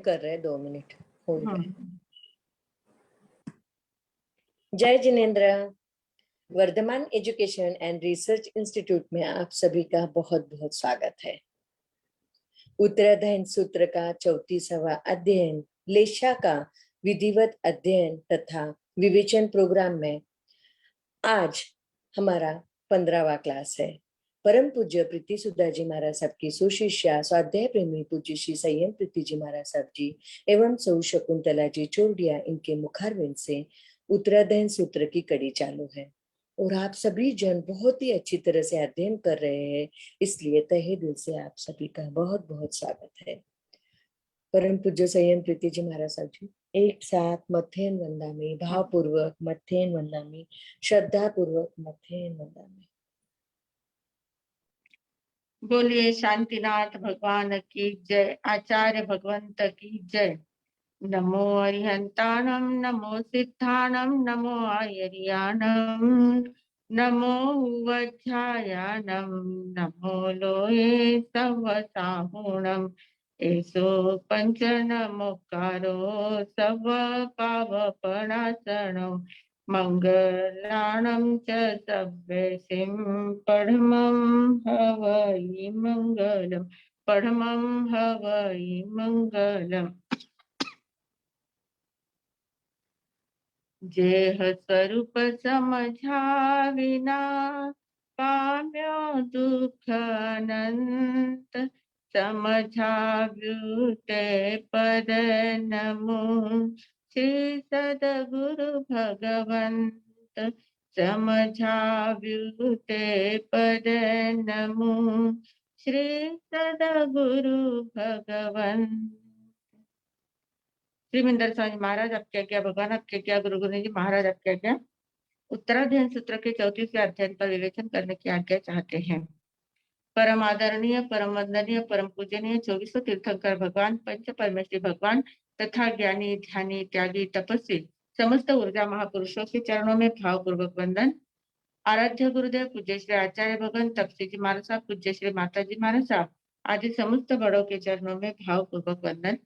कर रहे 2 मिनट हो हाँ। गए। जय जिनेन्द्र। Vardhman education and research institute में आप सभी का बहुत बहुत स्वागत है। उत्तराध्ययन सूत्र का 34वां अध्ययन लेशा का विधिवत अध्ययन तथा विवेचन प्रोग्राम में आज हमारा 15वां क्लास है। परम पूज्य प्रीति सुधा जी महाराज साहब की सुशिष्या स्वाध्याय प्रेमी पूज्य श्री संयम प्रीति जी महाराज साहब जी एवं सौ शकुंतला जी चोरडिया इनके मुखारविंद से उत्तराध्ययन सूत्र की कड़ी चालू है और आप सभी जन बहुत ही अच्छी तरह से अध्ययन कर रहे हैं, इसलिए तहे दिल से आप सभी का बहुत बहुत स्वागत है। परम पूज्य संयम प्रीति जी महाराज साहब जी एक साथ मथेन वंदामी, भावपूर्वक मथेन वंदामी, श्रद्धा पूर्वक मथेन वंदामी। बोलिए शांतिनाथ भगवान की जय, आचार्य भगवंत की जय। नमो अरिहंताणम, नमो सिद्धाणम, नमो आयर्याणम, नमो वज्रायाणम, नमो लोये सवसाहुणम। एसो पंच नमोकारो सव पावपणासनो। मंगलाणं च सव्यसिं परमं हवै मंगलम्, परमं हवै मंगलम्। जेह स्वरूप समझाविना पाम्यो दुख अनंत। समझाव्युते पद नमो श्री सदगुरु भगवंत। समझाव्युते पद नमो श्री सदगुरु भगवंत। श्रीमिंदर स्वामी महाराज आपके क्या, भगवान आपके क्या, गुरु गोविंद जी महाराज आपके क्या। उत्तराध्ययन सूत्र के 34वें अध्ययन पर विवेचन करने की आज्ञा चाहते हैं। परम आदरणीय, परम वंदनीय, परम पूजनीय 24 तीर्थंकर भगवान, पंच परमेश्वरी भगवान तथा ज्ञानी, ध्यानी, त्यागी, तपस्वी समस्त ऊर्जा महापुरुषों के चरणों में भावपूर्वक वंदन। आराध्य गुरुदेव पूज्य श्री आचार्य भगवान तपसी जी महाराज साहब, पूज्य श्री माता जी महाराज साहब आदि समस्त बड़ों के चरणों में भावपूर्वक वंदन।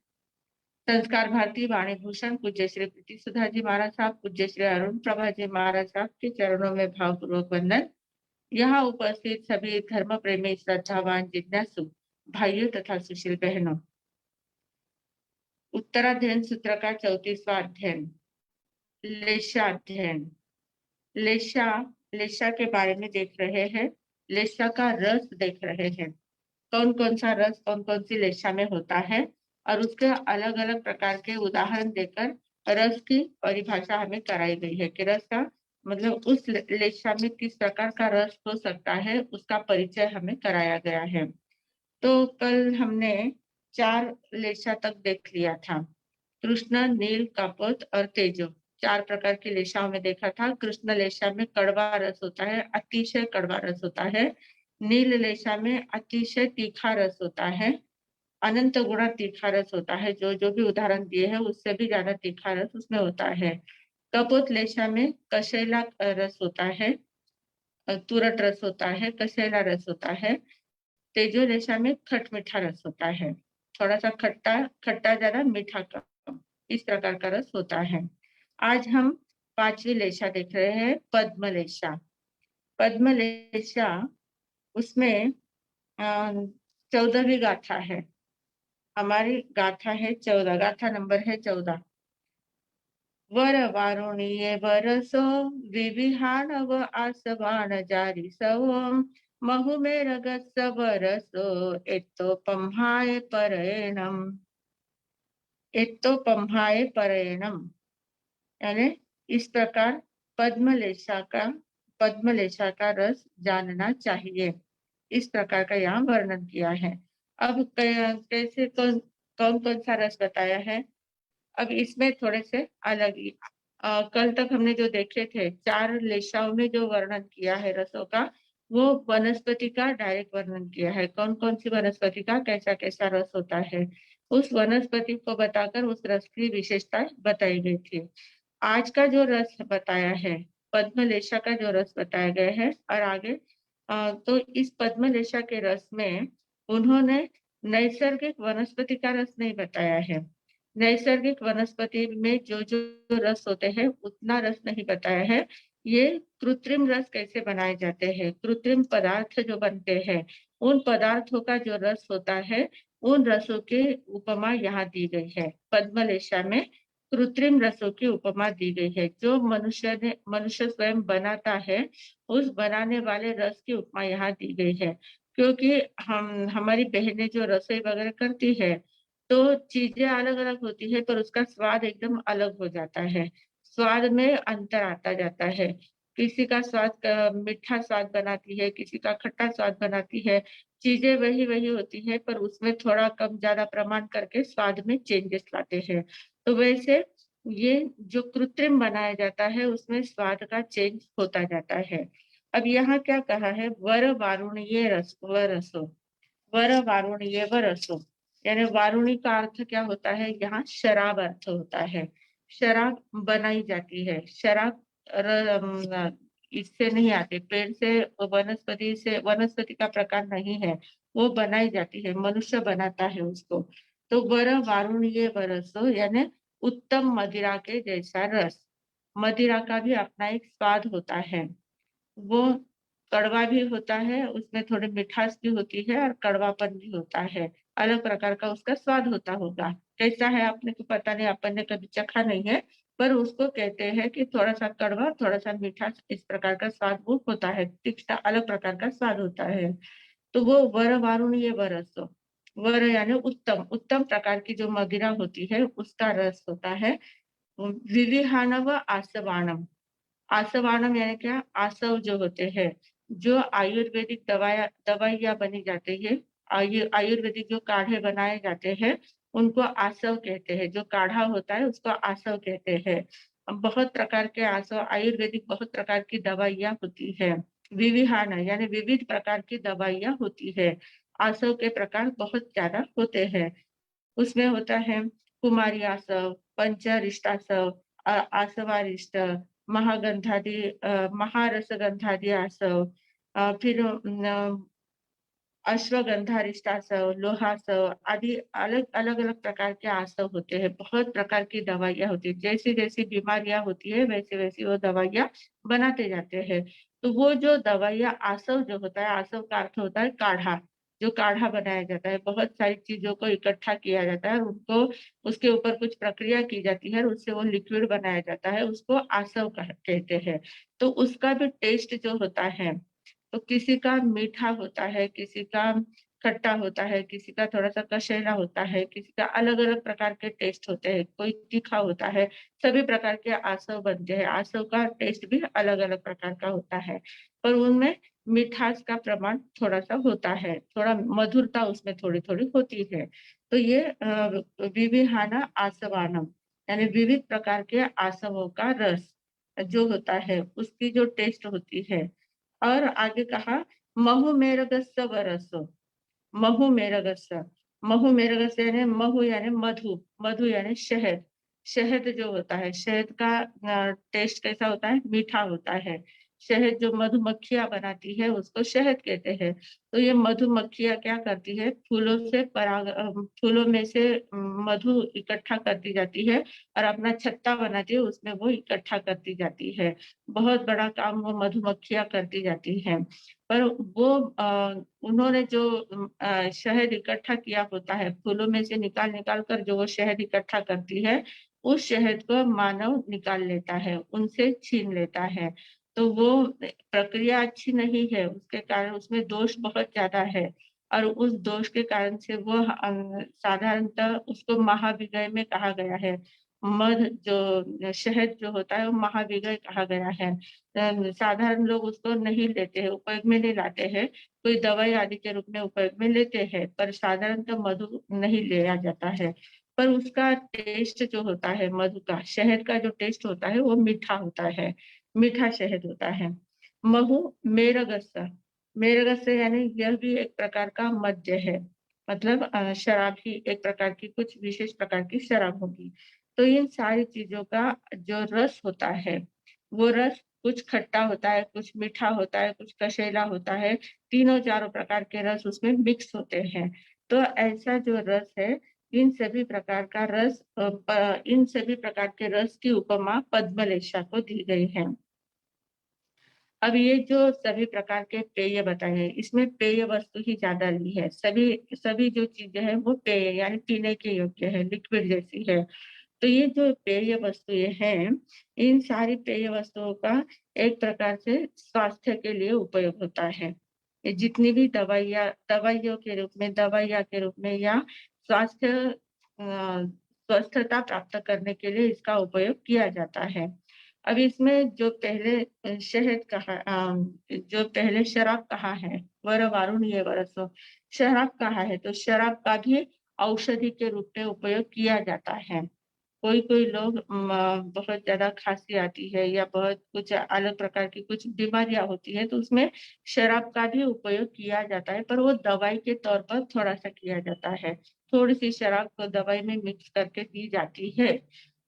संस्कार भारती वाणी भूषण पूज्य श्री प्रीति सुधा जी महाराज साहब, पूज्य श्री अरुण प्रभा जी महाराज साहब के चरणों में भावपूर्वक वंदन। यहाँ उपस्थित सभी धर्म प्रेमी, श्रद्धावान, जिज्ञासु भाइयों तथा सुशील बहनों, उत्तराध्ययन सूत्र का 34वां अध्ययन लेशा अध्ययन। लेशा के बारे में देख रहे हैं। लेशा का रस देख रहे हैं। कौन कौन सा रस कौन कौन सी लेशा में होता है और उसके अलग अलग प्रकार के उदाहरण देकर रस की परिभाषा हमें कराई गई है कि रस का मतलब उस लेशा में किस प्रकार का रस हो सकता है, उसका परिचय हमें कराया गया है। तो कल हमने 4 लेशा तक देख लिया था। कृष्ण, नील, कपोत और तेजो 4 प्रकार की लेशाओं में देखा था। कृष्ण लेशा में कड़वा रस होता है, अतिशय कड़वा रस होता है। नील लेशा में अतिशय तीखा रस होता है, अनंत गुणा तीखा रस होता है। जो जो भी उदाहरण दिए हैं उससे भी ज्यादा तीखा रस उसमें होता है। कपोत लेशा में कशेला रस होता है, तुरट रस होता है, कशेला रस होता है। तेजो लेशा में खट मीठा रस होता है, थोड़ा सा खट्टा खट्टा ज्यादा, मीठा कम, इस प्रकार का रस होता है। आज हम 5वीं लेशा देख रहे हैं, पद्म लेशा। पद्म लेशा उसमें 14वीं गाथा है। हमारी गाथा है 14, गाथा नंबर है 14। वर वारुणीय बरसो विविहान व आसवान जारी सवम। महु में रगत सबरसो एतो पम्हाय परेणम। एतो पम्हाय परेणम यानी इस प्रकार पद्मलेशा का रस जानना चाहिए, इस प्रकार का यहाँ वर्णन किया है। अब कैसे कौन कौन सा रस बताया है, अब इसमें थोड़े से अलग ही कल तक हमने जो देखे थे 4 लेशाओं में जो वर्णन किया है रसों का, वो वनस्पति का डायरेक्ट वर्णन किया है। कौन कौन सी वनस्पति का कैसा कैसा रस होता है, उस वनस्पति को बताकर उस रस की विशेषता बताई गई थी। आज का जो रस बताया है, पद्मलेशा का जो रस बताया गया है, और आगे तो इस पद्मलेशा के रस में उन्होंने नैसर्गिक वनस्पति का रस नहीं बताया है, नैसर्गिक वनस्पति में जो रस होते हैं उतना रस नहीं बताया है। ये कृत्रिम रस कैसे बनाए जाते हैं, कृत्रिम पदार्थ जो बनते हैं, उन पदार्थों का जो रस होता है, उन रसों की उपमा यहाँ दी गई है। पद्मलेशा में कृत्रिम रसों की उपमा दी गई है। जो मनुष्य स्वयं बनाता है, उस बनाने वाले रस की उपमा यहाँ दी गई है। क्योंकि हमारी बहनें जो रसोई वगैरह करती है, तो चीज़ें अलग-अलग होती है, पर उसका स्वाद एकदम अलग हो जाता है। स्वाद में अंतर आता जाता है। किसी का स्वाद मीठा स्वाद बनाती है, किसी का खट्टा स्वाद बनाती है। चीज़ें वही-वही होती हैं, पर उसमें थोड़ा कम-ज़्यादा प्रमाण करके स्वाद में चेंजेस लाते हैं। तो वैसे ये जो कृत्रिम बनाया जाता है, उसमें स्वाद का चेंज होता जाता है। अब यहाँ क्या कहा है, वर वारुणीय रस व रसो, वर वारुणीय व रसो, यानी वारुणी का अर्थ क्या होता है, यहाँ शराब अर्थ होता है। शराब बनाई जाती है। शराब इससे नहीं आती, पेड़ से, वनस्पति का प्रकार नहीं है, वो बनाई जाती है, मनुष्य बनाता है उसको। तो वर वारुणीय व रसो यानी उत्तम मदिरा के जैसा रस। मदिरा का भी अपना एक स्वाद होता है। वो कड़वा भी होता है, उसमें थोड़ी मिठास भी होती है और कड़वापन भी होता है। अलग प्रकार का उसका स्वाद होता होगा। कैसा है आपने को पता नहीं, अपन ने कभी चखा नहीं है, पर उसको कहते हैं कि थोड़ा-सा कड़वा, थोड़ा-सा मीठा, इस प्रकार का स्वाद वो होता है। तीखा अलग प्रकार का स्वाद होता है। तो वो वर वारुणीय व रसो। वर यानी उत्तम, उत्तम प्रकार की जो मदिरा होती है, उसका रस होता है। विविहानव आसवाणम। आसवाणम यानी क्या? आसव जो होते हैं, जो आयुर्वेदिक दवाइयाँ बनी जाती है, आयुर्वेदिक जो काढ़े बनाए जाते हैं, उनको आसव कहते हैं। जो काढ़ा होता है, उसको आसव कहते हैं। बहुत प्रकार के आसव, आयुर्वेदिक बहुत प्रकार की दवाइयाँ होती है। विविहान यानी विविध प्रकार की दवाइयाँ होती है। आसव के प्रकार बहुत ज़्यादा होते हैं। उसमें होता है कुमारी आसव, पंचरिष्टासव, आसवारिष्ट, महारसगंधादि आसव, फिर अश्वगंधारिष्टासव, लोहासव आदि अलग-अलग प्रकार के आसव होते हैं। बहुत प्रकार की दवाइयाँ होती हैं। जैसी-जैसी बीमारियाँ होती है, वैसी-वैसी वो दवाइयाँ बनाते जाते हैं। तो वो जो दवाइयाँ आसव जो होता है, आसव का अर्थ होता है काढ़ा, जो काढ़ा बनाया जाता है। बहुत सारी चीज़ों को इकट्ठा किया जाता है और उनको उसके ऊपर कुछ प्रक्रिया की जाती है और उससे वो लिक्विड बनाया जाता है, उसको आसव कहते हैं। तो उसका भी टेस्ट जो होता है, तो किसी का मीठा होता है, किसी का खट्टा होता है, किसी का थोड़ा-सा कषैला होता है, किसी का अलग-अलग प्रकार के टेस्ट होते हैं, कोई तीखा होता है, सभी प्रकार के आसव बनते हैं। आसव का टेस्ट भी अलग-अलग प्रकार का होता है, पर उनमें मिठास का प्रमाण थोड़ा-सा होता है, थोड़ा मधुरता उसमें थोड़ी-थोड़ी होती है। तो ये विविहाना आसवानम यानी विविध प्रकार के आसवों का रस जो होता है, उसकी जो टेस्ट होती है। और आगे कहा महु मेरगस्य वरसो, महु मेरगस्य, महु मेरगस्य यानी महु यानी मधु, मधु यानी शहद। शहद जो होता है, शहद का टेस्ट कैसा होता है? मीठा होता है। शहद जो मधुमक्खियाँ बनाती है उसको शहद कहते हैं। तो ये मधुमक्खियाँ क्या करती है, फूलों में से मधु इकट्ठा करती जाती है और अपना छत्ता बनाती है, उसमें वो इकट्ठा करती जाती है। बहुत बड़ा काम वो मधुमक्खियाँ करती जाती हैं। पर वो उन्होंने जो शहद इकट्ठा किया होता है, फूलों में से निकाल-निकाल कर जो वो शहद इकट्ठा करती है, उस शहद को मानव निकाल लेता है, उनसे छीन लेता है। तो वो प्रक्रिया अच्छी नहीं है, उसके कारण उसमें दोष बहुत ज़्यादा है और उस दोष के कारण से वो साधारणतः उसको महाभिगय में कहा गया है। मध जो शहद जो होता है, वो महाभिगय कहा गया है। साधारण लोग उसको नहीं लेते हैं, उपयोग में नहीं लाते हैं। कोई दवाई आदि के रूप में उपयोग में लेते हैं, पर साधारणतः मधु नहीं लिया जाता है। पर उसका टेस्ट जो होता है मधु का, शहद का जो टेस्ट होता है वो मीठा होता है, मीठा शहद होता है। महु मेरगस्य, मेरगस्य यानी यह भी एक प्रकार का मद्य है, मतलब शराब ही एक प्रकार की कुछ विशेष प्रकार की शराब होगी। तो इन सारी चीज़ों का जो रस होता है, वो रस कुछ खट्टा होता है, कुछ मीठा होता है, कुछ कषैला होता है, तीनों चारों प्रकार के रस उसमें मिक्स होते हैं। तो ऐसा जो रस है, इन सभी प्रकार का रस इन सभी प्रकार के रस की उपमा पद्मलेशा को दी गई है। अब ये जो सभी प्रकार के पेय बताए हैं, इसमें पेय वस्तु ही ज़्यादा ली है। सभी सभी जो चीज़ें हैं वो पेय यानी पीने के योग्य है, लिक्विड जैसी है। तो ये जो पेय वस्तुएँ हैं, इन सारी पेय वस्तुओं का एक प्रकार से स्वास्थ्य के लिए उपयोग होता है। ये जितनी भी दवाइयों के रूप में, दवाइयाँ के रूप में या स्वास्थ्य स्वस्थता प्राप्त करने के लिए इसका उपयोग किया जाता है। अब इसमें जो पहले शहद कहा जो पहले शराब कहा है, वर वारुणीय वरसो, शराब कहा है, तो शराब का भी औषधि के रूप में उपयोग किया जाता है। कोई-कोई लोग बहुत ज़्यादा खाँसी आती है या बहुत कुछ अलग प्रकार की कुछ बीमारियाँ होती हैं, तो उसमें शराब का भी उपयोग किया जाता है, पर वो दवाई के तौर पर थोड़ा-सा किया जाता है। थोड़ी-सी शराब को दवाई में मिक्स करके दी जाती है,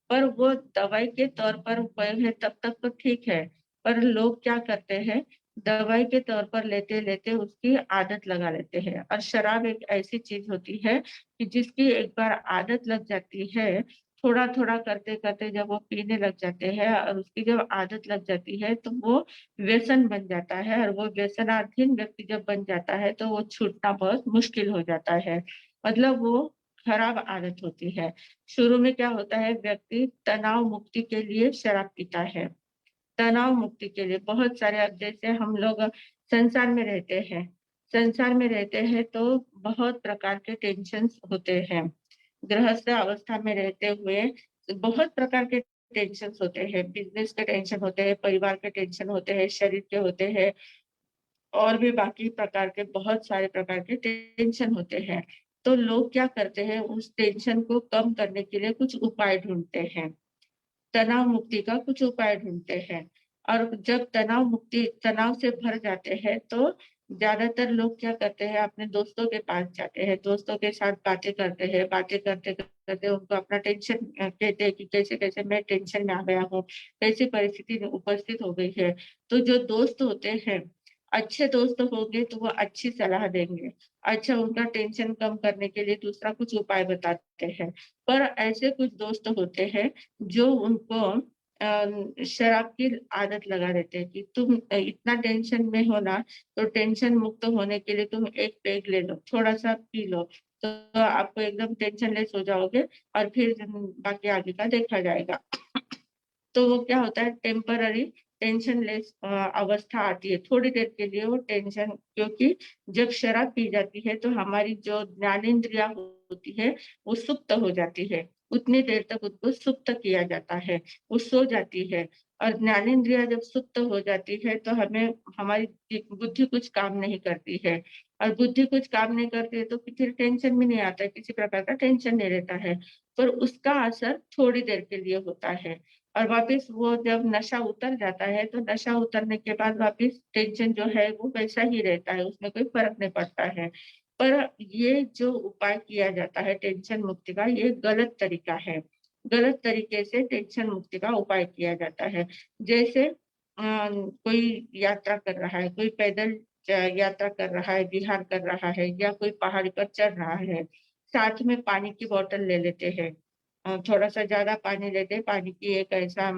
पर वो दवाई के तौर पर उपयोग है तब तक तो ठीक है, पर लोग क्या करते हैं, दवाई के तौर पर लेते-लेते उसकी आदत लगा लेते हैं और शराब एक ऐसी चीज़ होती है कि जिसकी एक बार आदत लग जाती है, थोड़ा-थोड़ा करते-करते जब वो पीने लग जाते हैं और उसकी जब आदत लग जाती है, तो वो व्यसन बन जाता है और वो व्यसनाधीन व्यक्ति जब बन जाता है, तो वो छूटना बहुत मुश्किल हो जाता है। मतलब वो खराब आदत होती है। शुरू में क्या होता है, व्यक्ति तनाव मुक्ति के लिए शराब पीता है। तनाव मुक्ति के लिए बहुत सारे अब जैसे हम लोग संसार में रहते हैं तो बहुत प्रकार के टेंशन्स होते हैं। गृहस्थ अवस्था में रहते हुए बहुत प्रकार के टेंशन्स होते हैं, बिज़नेस के टेंशन होते हैं, परिवार के टेंशन होते हैं, शरीर के होते हैं और भी बाकी प्रकार के बहुत सारे प्रकार के टेंशन होते हैं। तो लोग क्या करते हैं, उस टेंशन को कम करने के लिए कुछ उपाय ढूँढते हैं। तनाव मुक्ति का कुछ उपाय ढूँढते हैं और जब तनाव से भर जाते हैं तो ज़्यादातर लोग क्या करते हैं अपने दोस्तों के पास जाते हैं, दोस्तों के साथ बातें करते हैं, बातें करते-करते उनको अपना टेंशन कहते हैं कि कैसे-कैसे मैं टेंशन में आ गया हूँ, कैसी परिस्थिति में उपस्थित हो गई है। तो जो दोस्त होते हैं, अच्छे दोस्त होंगे तो वो अच्छी सलाह देंगे। अच्छा उनका टेंशन कम करने के लिए दूसरा कुछ उपाय बताते हैं। पर ऐसे कुछ दोस्त होते हैं जो उनको शराब की आदत लगा देते हैं कि तुम इतना टेंशन में हो ना, तो टेंशन मुक्त होने के लिए तुम एक पेग ले लो, थोड़ा-सा पी लो, तो आपको एकदम टेंशन लेस हो जाओगे और फिर बाकी आगे का देखा जाएगा। तो वो क्या होता है टेम्पररी टेंशन लेस अवस्था आती है। थोड़ी देर के लिए वो टेंशन क्योंकि जब शराब पी जाती है तो हमारी जो ज्ञानेंद्रिया होती है वो सुप्त हो जाती है। उतनी देर तक उसको सुप्त किया जाता है, वो सो जाती है और ज्ञानेंद्रिया जब सुप्त हो जाती है तो हमें हमारी बुद्धि कुछ काम नहीं करती है और बुद्धि कुछ काम नहीं करती है तो फिर टेंशन भी नहीं आता है, किसी प्रकार का टेंशन नहीं रहता है। पर उसका असर थोड़ी देर के लिए होता है। और वापस वो जब नशा उतर जाता है, तो नशा उतरने के बाद वापस टेंशन जो है वो वैसा ही रहता है, उसमें कोई फ़र्क नहीं पड़ता है। पर ये जो उपाय किया जाता है टेंशन मुक्ति का, ये गलत तरीका है। गलत तरीके से टेंशन मुक्ति का उपाय किया जाता है। जैसे कोई यात्रा कर रहा है, कोई पैदल यात्रा कर रहा है, विहार कर रहा है या कोई पहाड़ी पर चढ़ रहा है, साथ में पानी की बॉटल ले लेते हैं। थोड़ा-सा ज़्यादा पानी लेते हैं, पानी की एक ऐसा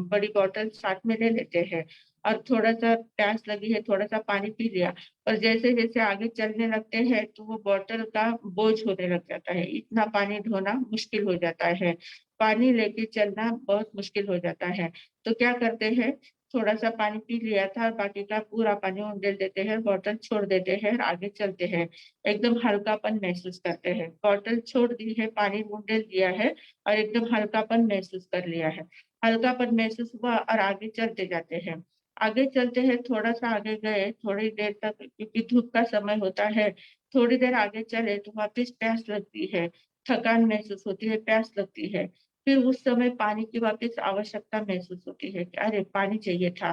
बड़ी बॉटल साथ में ले लेते हैं और थोड़ा-सा प्यास लगी है, थोड़ा-सा पानी पी लिया और जैसे-जैसे आगे चलने लगते हैं, तो वो बॉटल का बोझ होने लग जाता है, इतना पानी ढोना मुश्किल हो जाता है। पानी लेके चलना बहुत मुश्किल हो जाता है, तो क्या करते हैं, थोड़ा-सा पानी पी लिया था और बाकी का पूरा पानी उंडेल देते हैं, बॉटल छोड़ देते हैं और आगे चलते हैं। एकदम हल्कापन महसूस करते हैं, बॉटल छोड़ दी है, पानी उंडेल दिया है और एकदम हल्कापन महसूस कर लिया है। हल्कापन महसूस हुआ और आगे चलते जाते हैं। आगे चलते हैं, थोड़ा-सा आगे गए, थोड़ी देर तक क्योंकि धूप का समय होता है, थोड़ी देर आगे चले तो वापस प्यास लगती है, थकान महसूस होती है, प्यास लगती है। फिर उस समय पानी की वापस आवश्यकता महसूस होती है कि अरे! पानी चाहिए था,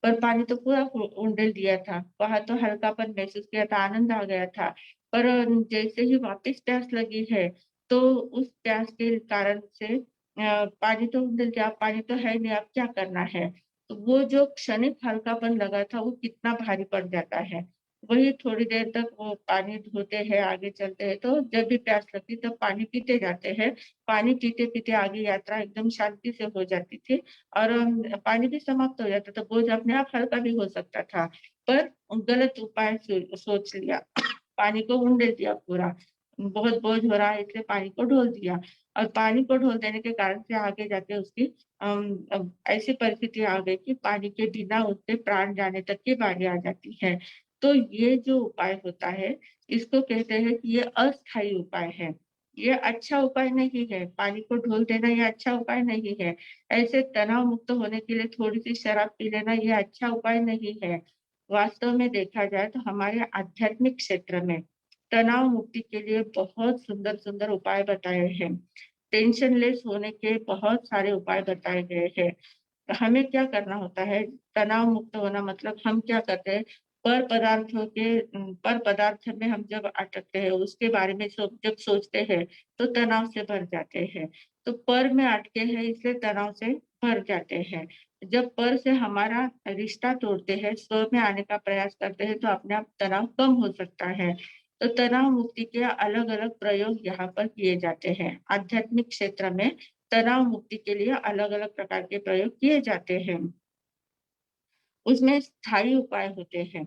पर पानी तो पूरा उंडेल दिया था, वहाँ तो हल्कापन महसूस किया था, आनंद आ गया था। पर जैसे ही वापस प्यास लगी है, तो उस प्यास के कारण से पानी तो उंडेल गया, पानी तो है नहीं, अब क्या करना है? तो वो जो क्षणिक हल्कापन लगा था, वो कितना भारी पड़ जाता है। वही थोड़ी देर तक वो पानी ढोते हैं, आगे चलते हैं, तो जब भी प्यास लगती तब पानी पीते जाते हैं। पानी पीते-पीते आगे यात्रा एकदम शांति से हो जाती थी और पानी भी समाप्त हो जाता था, बोझ अपने आप हल्का भी हो सकता था। पर गलत उपाय सोच लिया, पानी को उंडेल दिया पूरा। बहुत बोझ हो रहा है इसलिए पानी को ढोल दिया और पानी को ढोल देने के कारण से आगे जाके उसकी ऐसी परिस्थिति आ गई कि पानी के बिना उसके प्राण जाने तक की बारी आ जाती है। तो ये जो उपाय होता है, इसको कहते हैं कि ये अस्थायी उपाय है। ये अच्छा उपाय नहीं है, पानी को ढोल देना ये अच्छा उपाय नहीं है। ऐसे तनाव मुक्त होने के लिए थोड़ी-सी शराब पी लेना ये अच्छा उपाय नहीं है। वास्तव में देखा जाए तो हमारे आध्यात्मिक क्षेत्र में तनाव मुक्ति के लिए बहुत सुंदर-सुंदर उपाय बताए हैं। टेंशन लेस होने के बहुत सारे उपाय बताए गए हैं। हमें क्या करना होता है, तनाव मुक्त होना मतलब हम क्या करते हैं, पर पदार्थ में हम जब अटकते हैं, उसके बारे में जब सोचते हैं, तो तनाव से भर जाते हैं। तो पर में अटके हैं इसलिए तनाव से भर जाते हैं। जब पर से हमारा रिश्ता तोड़ते हैं, स्व में आने का प्रयास करते हैं, तो अपने आप तनाव कम हो सकता है। तो तनाव मुक्ति के अलग-अलग प्रयोग यहाँ पर किए जाते हैं। आध्यात्मिक क्षेत्र में तनाव मुक्ति के लिए अलग-अलग प्रकार के प्रयोग किए जाते हैं। उसमें स्थायी उपाय होते हैं।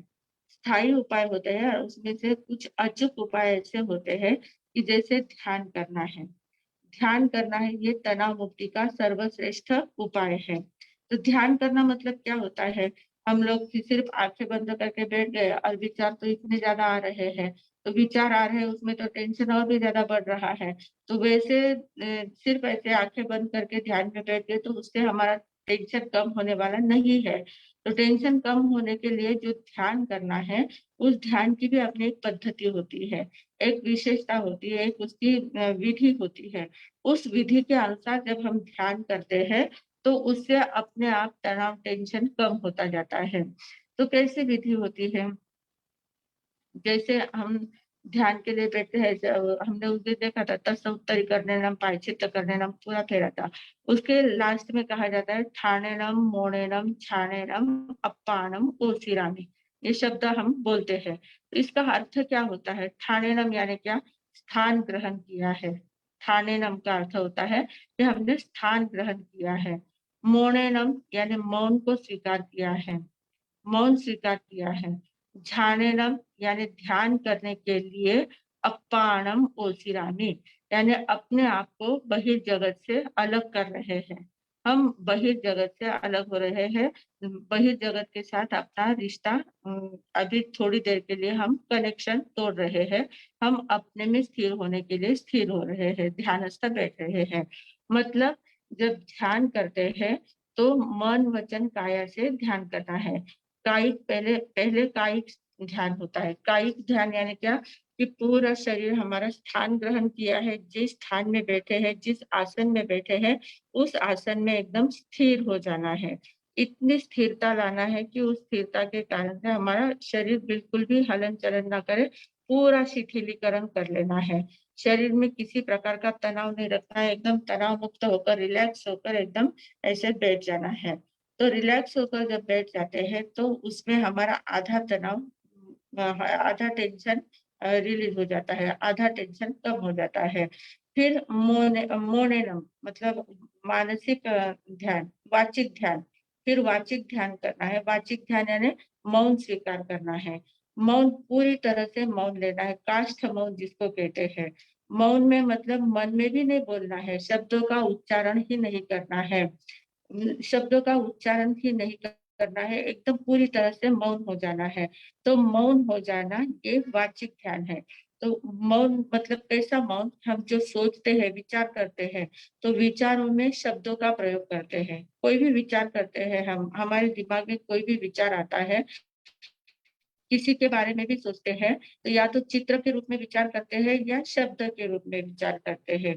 स्थायी उपाय होते हैं और उसमें से कुछ अचूक उपाय ऐसे होते हैं कि जैसे ध्यान करना है। ध्यान करना है ये तनाव मुक्ति का सर्वश्रेष्ठ उपाय है। तो ध्यान करना मतलब क्या होता है? हम लोग सिर्फ आँखें बंद करके बैठ गए और विचार तो इतने ज़्यादा आ रहे हैं, तो विचार आ रहे हैं उसमें तो टेंशन और भी ज़्यादा बढ़ रहा है। तो वैसे सिर्फ ऐसे आँखें बंद करके ध्यान में बैठ गए तो उससे हमारा टेंशन कम होने वाला नहीं है। तो टेंशन कम होने के लिए जो ध्यान करना है, उस ध्यान की भी अपनी एक पद्धति होती है, एक विशेषता होती है, एक उसकी विधि होती है। उस विधि के अनुसार जब हम ध्यान करते हैं, तो उससे अपने आप तनाव, टेंशन कम होता जाता है। तो कैसी विधि होती है? जैसे हम ध्यान के लिए बैठते हैं हमने उस दिन देखा था तत्समोत्तरी करनेनम, प्रायश्चित्त करनेनम पूरा फेरा था। उसके लास्ट में कहा जाता है ठाणेनम, मोणेनम, छाणेनम, अप्पानम, ओसिरामि। ये शब्द हम बोलते हैं। तो इसका अर्थ क्या होता है? ठाणेनम यानी क्या? स्थान ग्रहण किया है। ठाणेनम का अर्थ होता है कि हमने स्थान ग्रहण किया है। मोणेनम यानी मौन को स्वीकार किया है। मौन स्वीकार किया है। ध्यानेनम यानी ध्यान करने के लिए अप्पाणम ओसिरामि यानी अपने आप को बहिर्जगत से अलग कर रहे हैं। हम बहिर्जगत से अलग हो रहे हैं। बहिर्जगत के साथ अपना रिश्ता अभी थोड़ी देर के लिए हम कनेक्शन तोड़ रहे हैं। हम अपने में स्थिर होने के लिए स्थिर हो रहे हैं, ध्यानस्थ बैठ रहे हैं। मतलब जब ध्यान करते हैं तो मन, वचन, काया से ध्यान करना है। कायिक पहले पहले कायिक ध्यान होता है। कायिक ध्यान यानी क्या? कि पूरा शरीर हमारा स्थान ग्रहण किया है, जिस स्थान में बैठे हैं, जिस आसन में बैठे हैं, उस आसन में एकदम स्थिर हो जाना है। इतनी स्थिरता लाना है कि उस स्थिरता के कारण से हमारा शरीर बिल्कुल भी हलन-चलन ना करे, पूरा शिथिलीकरण कर लेना है। शरीर में किसी प्रकार का तनाव नहीं रखना है, एकदम तनाव मुक्त होकर, रिलैक्स होकर एकदम ऐसे बैठ जाना है। तो रिलैक्स होकर जब बैठ जाते हैं तो उसमें हमारा आधा तनाव आधा टेंशन रिलीज़ हो जाता है, आधा टेंशन कम हो जाता है। फिर मोनेनम मतलब मानसिक ध्यान, वाचिक ध्यान, फिर वाचिक ध्यान करना है। वाचिक ध्यान यानी मौन स्वीकार करना है। मौन पूरी तरह से मौन लेना है, काष्ठ मौन जिसको कहते हैं। मौन में मतलब मन में भी नहीं बोलना है, शब्दों का उच्चारण ही नहीं करना है। शब्दों का उच्चारण ही नहीं करना है, एकदम पूरी तरह से मौन हो जाना है। तो मौन हो जाना ये वाचिक ध्यान है। तो मौन मतलब कैसा मौन? हम जो सोचते हैं, विचार करते हैं, तो विचारों में शब्दों का प्रयोग करते हैं। कोई भी विचार करते हैं हम, हमारे दिमाग में कोई भी विचार आता है, किसी के बारे में भी सोचते हैं, तो या तो चित्र के रूप में विचार करते हैं या शब्द के रूप में विचार करते हैं।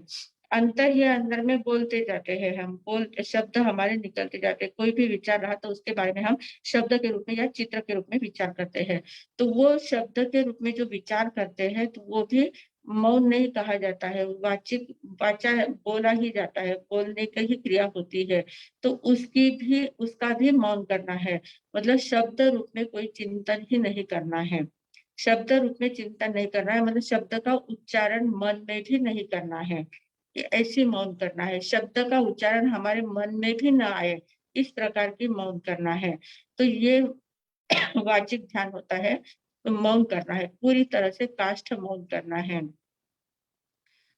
अंतर ही अंदर में बोलते जाते हैं हम, शब्द हमारे निकलते जाते हैं। कोई भी विचार रहा तो उसके बारे में हम शब्द के रूप में या चित्र के रूप में विचार करते हैं। तो वो शब्द के रूप में जो विचार करते हैं, तो वो भी मौन नहीं कहा जाता है, वाचिक वाचा बोला ही जाता है, बोलने की ही क्रिया होती है। तो उसका भी मौन करना है। मतलब शब्द रूप में कोई चिंतन ही नहीं करना है। शब्द रूप में चिंतन नहीं करना है, मतलब शब्द का उच्चारण मन में भी नहीं करना है। ये ऐसी मौन करना है, शब्द का उच्चारण हमारे मन में भी ना आए, इस प्रकार की मौन करना है। तो ये वाचिक ध्यान होता है, तो मौन करना है, पूरी तरह से काष्ठ मौन करना है।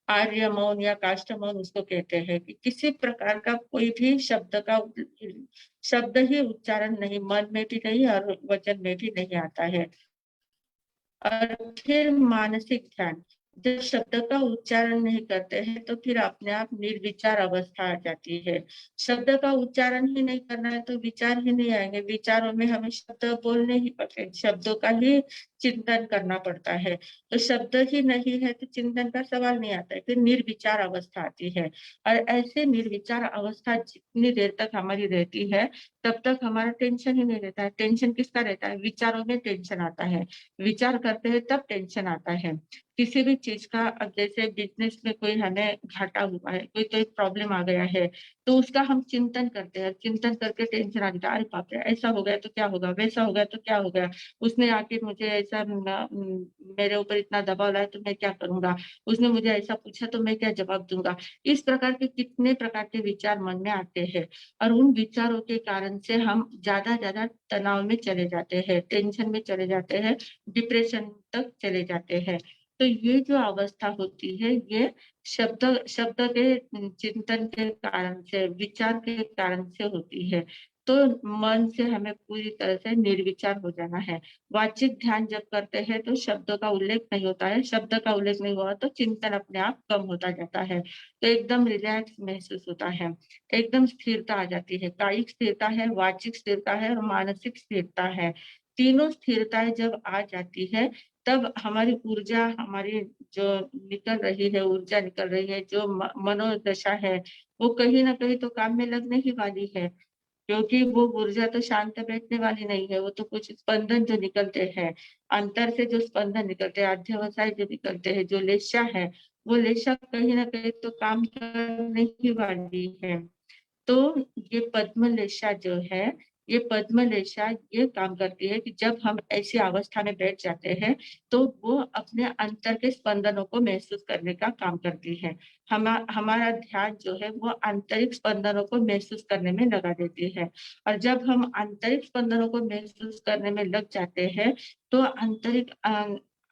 आर्य मौन या काष्ठ मौन उसको कहते हैं कि किसी प्रकार का कोई भी शब्द ही उच्चारण नहीं, मन में भी नहीं और वचन में भी नहीं आता है। और फिर मानसिक ध्यान, जब शब्द का उच्चारण नहीं करते हैं तो फिर अपने आप निर्विचार अवस्था आ जाती है। शब्द का उच्चारण ही नहीं करना है तो विचार ही नहीं आएंगे, विचारों में हमें शब्द बोलने ही पड़ते हैं, शब्दों का ही चिंतन करना पड़ता है। तो शब्द ही नहीं है तो चिंतन का सवाल नहीं आता है, फिर निर्विचार अवस्था आती है। और ऐसे निर्विचार अवस्था जितनी देर तक हमारी रहती है तब तक हमारा टेंशन ही नहीं रहता है। टेंशन किसका रहता है? विचारों में टेंशन आता है, विचार करते हैं तब टेंशन आता है। किसी भी चीज का, अब जैसे बिजनेस में कोई हमें घाटा हुआ है, कोई प्रॉब्लम आ गया है, तो उसका हम चिंतन करते हैं, चिंतन करके टेंशन आ जाता है, अरे बाप रे ऐसा हो गया तो क्या होगा, वैसा हो गया तो क्या हो गया, उसने आके मुझे ऐसा मेरे ऊपर इतना दबाव लाया तो मैं क्या करूंगा, उसने मुझे ऐसा पूछा तो मैं क्या जवाब दूंगा। इस प्रकार के कितने प्रकार के विचार मन में आते हैं और उन विचारों के कारण से हम ज्यादा ज्यादा तनाव में चले जाते हैं, टेंशन में चले जाते हैं, डिप्रेशन तक चले जाते हैं। तो ये जो अवस्था होती है ये शब्द शब्द के चिंतन के कारण से, विचार के कारण से होती है। तो मन से हमें पूरी तरह से निर्विचार हो जाना है। वाचिक ध्यान जब करते हैं तो शब्दों का उल्लेख नहीं होता है, शब्द का उल्लेख नहीं हुआ तो चिंतन अपने आप कम होता जाता है, तो एकदम रिलैक्स महसूस होता है, एकदम स्थिरता आ जाती है। कायिक स्थिरता है, वाचिक स्थिरता है और मानसिक स्थिरता है। तीनों स्थिरताएं जब आ जाती है तब हमारी ऊर्जा, हमारी जो निकल रही है, ऊर्जा निकल रही है, जो मनोदशा है, वो कहीं ना कहीं तो काम में लगने ही वाली है। क्योंकि वो ऊर्जा तो शांत बैठने वाली नहीं है, वो तो कुछ स्पंदन जो निकलते हैं, अंतर से जो स्पंदन निकलते हैं, अध्यवसाय जो निकलते हैं, जो लेशा है, वो लेशा कहीं ना कहीं तो काम करने ही वाली है। तो ये पद्मलेशा जो है, ये पद्मलेशा ये काम करती है कि जब हम ऐसी अवस्था में बैठ जाते हैं तो वो अपने अंतर के स्पंदनों को महसूस करने का काम करती है। हमारा ध्यान जो है वो आंतरिक स्पंदनों को महसूस करने में लगा देती है। और जब हम आंतरिक स्पंदनों को महसूस करने में लग जाते हैं तो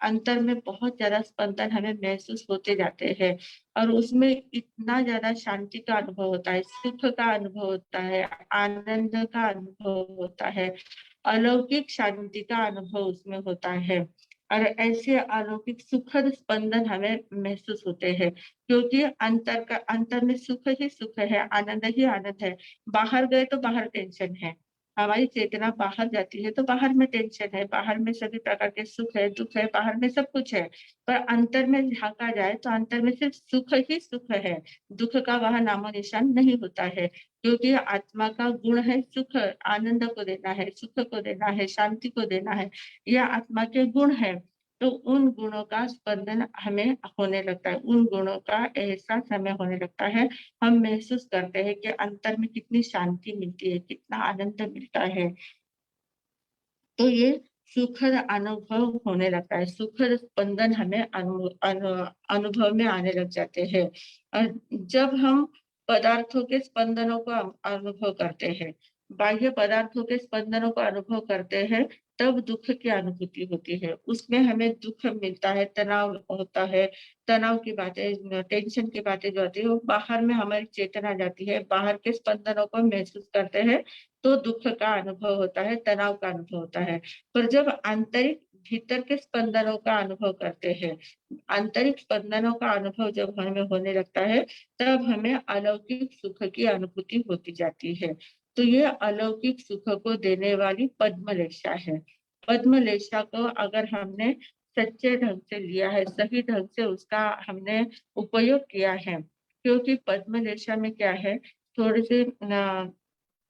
अंतर में बहुत ज्यादा स्पंदन हमें महसूस होते जाते हैं और उसमें इतना ज्यादा शांति का अनुभव होता है, सुख का अनुभव होता है, आनंद का अनुभव होता है, अलौकिक शांति का अनुभव उसमें होता है। और ऐसे अलौकिक सुखद स्पंदन हमें महसूस होते हैं क्योंकि अंतर में सुख ही सुख है, आनंद ही आनंद है। बाहर गए तो बाहर टेंशन है, हमारी चेतना बाहर जाती है तो बाहर में टेंशन है, बाहर में सभी प्रकार के सुख है, दुख है, बाहर में सब कुछ है। पर अंतर में झांका जाए तो अंतर में सिर्फ सुख ही सुख है, दुख का वहां नामो निशान नहीं होता है। क्योंकि आत्मा का गुण है सुख, आनंद को देना है, सुख को देना है, शांति को देना है, यह आत्मा के गुण है। तो उन गुणों का स्पंदन हमें होने लगता है, उन गुणों का एहसास हमें होने लगता है। हम महसूस करते हैं कि अंतर में कितनी शांति मिलती है, कितना आनंद मिलता है। तो ये सुखद अनुभव होने लगता है, सुखद स्पंदन हमें अनुभव में आने लग जाते हैं। और जब हम पदार्थों के स्पंदनों को अनुभव करते हैं, बाह्य पदार्थों के स्पंदनों को अनुभव करते हैं, तब दुख की अनुभूति होती है, उसमें हमें दुख मिलता है, तनाव होता है। तनाव की बातें, टेंशन की बातें जो आती है वो बाहर में हमारी चेतना जाती है, बाहर के स्पंदनों को महसूस करते हैं तो दुख का अनुभव होता है, तनाव का अनुभव होता है। पर जब आंतरिक भीतर के स्पंदनों का अनुभव करते हैं, आंतरिक स्पंदनों का अनुभव जब हमें होने लगता है तब हमें अलौकिक सुख की अनुभूति होती जाती है। तो ये अलौकिक सुख को देने वाली पद्मलेशा है। पद्मलेशा को अगर हमने सच्चे ढंग से लिया है, सही ढंग से उसका हमने उपयोग किया है, क्योंकि पद्मलेशा में क्या है, थोड़ी सी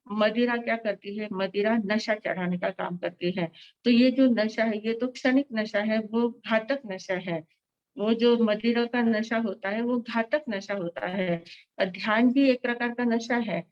मदिरा क्या करती है, मदिरा नशा चढ़ाने का काम करती है। तो ये जो नशा है ये तो क्षणिक नशा है, वो घातक नशा है। वो जो मदिरा का नशा होता है वो घातक नशा होता है। ध्यान भी एक प्रकार का नशा है।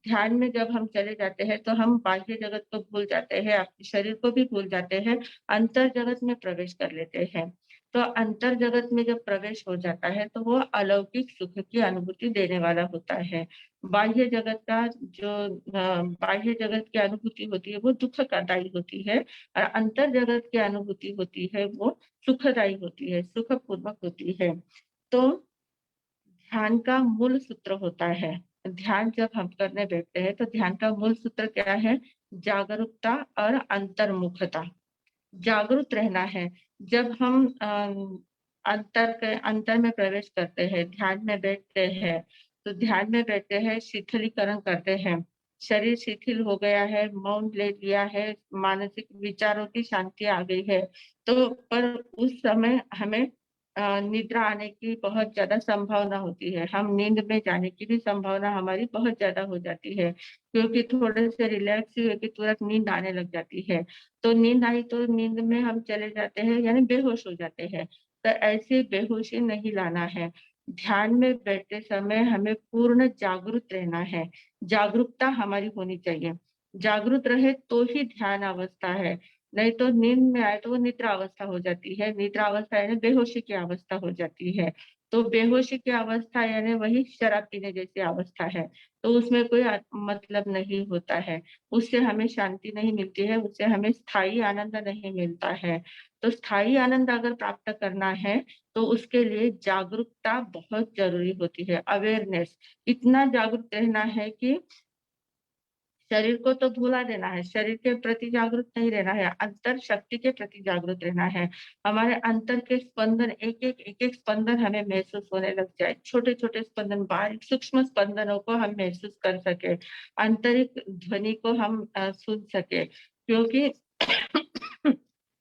ध्यान में जब हम चले जाते हैं तो हम बाह्य जगत को भूल जाते हैं, अपने शरीर को भी भूल जाते हैं, अंतर जगत में प्रवेश कर लेते हैं। तो अंतर जगत में जब प्रवेश हो जाता है तो वो अलौकिक सुख की अनुभूति देने वाला होता है। बाह्य जगत का जो बाह्य जगत की अनुभूति होती है वो दुखदायी होती है, और अंतर जगत की अनुभूति होती है वो सुखदायी होती है, सुखपूर्वक होती है। तो ध्यान का मूल सूत्र होता है। ध्यान जब हम करने बैठते हैं तो ध्यान का मूल सूत्र क्या है? जागरूकता और अंतर्मुखता। जागरूक रहना है। जब हम अंतर में प्रवेश करते हैं, ध्यान में बैठते हैं, तो ध्यान में बैठते हैं, शिथिलीकरण करते हैं। शरीर शिथिल हो गया है, मौन ले लिया है, मानसिक विचारों की शांति आ गई है। तो पर उस समय हमें निद्रा आने की बहुत ज़्यादा संभावना होती है। हम नींद में जाने की भी संभावना हमारी बहुत ज़्यादा हो जाती है, क्योंकि थोड़े से रिलैक्स हुए कि तुरंत नींद आने लग जाती है। तो नींद आई तो नींद में हम चले जाते हैं, यानी बेहोश हो जाते हैं। तो ऐसी बेहोशी नहीं लाना है। ध्यान में बैठते समय हमें पूर्ण जागरूक रहना है। जागरूकता हमारी होनी चाहिए। जागरूक रहे तो ही ध्यान अवस्था है, नहीं तो नींद में आए तो वो निद्रा अवस्था हो जाती है। निद्रा अवस्था यानी बेहोशी की अवस्था हो जाती है। तो बेहोशी की अवस्था यानी वही शराब पीने जैसी अवस्था है। तो उसमें कोई मतलब नहीं होता है। उससे हमें शांति नहीं मिलती है, उससे हमें स्थायी आनंद नहीं मिलता है। तो स्थायी आनंद अगर प्राप्त करना है तो उसके लिए जागरूकता बहुत जरूरी होती है, अवेयरनेस। इतना जागरूक रहना है कि शरीर को तो भुला देना है, शरीर के प्रति जागरूक नहीं रहना है, अंतर शक्ति के प्रति जागरूक रहना है। हमारे अंतर के स्पंदन एक-एक स्पंदन हमें महसूस होने लग जाए। छोटे-छोटे स्पंदन, बारीक सूक्ष्म स्पंदनों को हम महसूस कर सके, आंतरिक ध्वनि को हम सुन सके। क्योंकि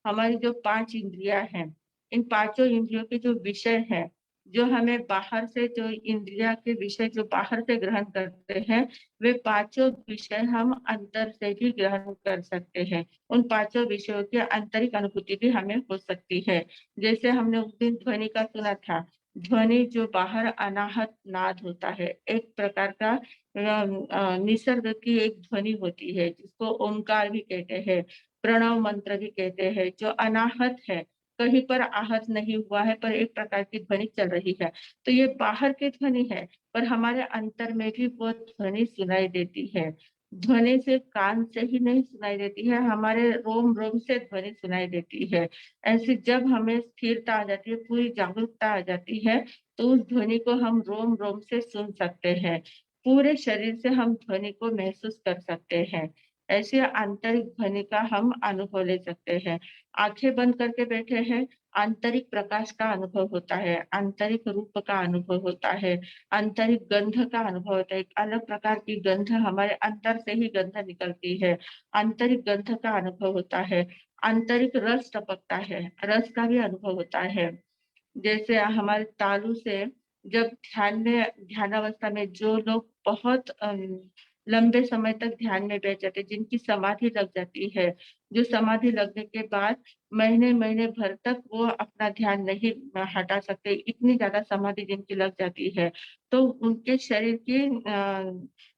हमारी जो 5 इंद्रियाँ हैं, इन पाँचों इंद्रियों के जो विषय हैं, जो हमें बाहर से जो इंद्रिया के विषय जो बाहर से ग्रहण करते हैं, वे पाँचों विषय हम अंतर से भी ग्रहण कर सकते हैं। उन पाँचों विषयों की आंतरिक अनुभूति भी हमें हो सकती है। जैसे हमने उस दिन ध्वनि का सुना था, ध्वनि जो बाहर अनाहत नाद होता है, एक प्रकार का निसर्ग की एक ध्वनि होती है, जिसको ओंकार भी कहते हैं, प्रणव मंत्र भी कहते हैं, जो अनाहत है, कहीं पर आहत नहीं हुआ है, पर एक प्रकार की ध्वनि चल रही है। तो ये बाहर की ध्वनि है, पर हमारे अंतर में भी वो ध्वनि सुनाई देती है। ध्वनि से कान से ही नहीं सुनाई देती है, हमारे रोम-रोम से ध्वनि सुनाई देती है। ऐसे जब हमें स्थिरता आ जाती है, पूरी जागरूकता आ जाती है, तो उस ध्वनि को हम रोम-रोम से सुन सकते हैं। पूरे शरीर से हम ध्वनि को महसूस कर सकते हैं। ऐसे आंतरिक ध्वनि का हम अनुभव ले सकते हैं। आँखें बंद करके बैठे हैं, आंतरिक प्रकाश का अनुभव होता है, आंतरिक रूप का अनुभव होता है, आंतरिक गंध का अनुभव होता है। एक अलग प्रकार की गंध हमारे अंदर से ही गंध निकलती है, आंतरिक गंध का अनुभव होता है, आंतरिक रस टपकता है, रस का भी अनुभव होता है। जैसे हमारे तालू से जब ध्यानावस्था में जो लोग बहुत लंबे समय तक ध्यान में बैठ जाते हैं, जिनकी समाधि लग जाती है, जो समाधि लगने के बाद महीने-महीने भर तक वो अपना ध्यान नहीं हटा सकते, इतनी ज़्यादा समाधि जिनकी लग जाती है, तो उनके शरीर की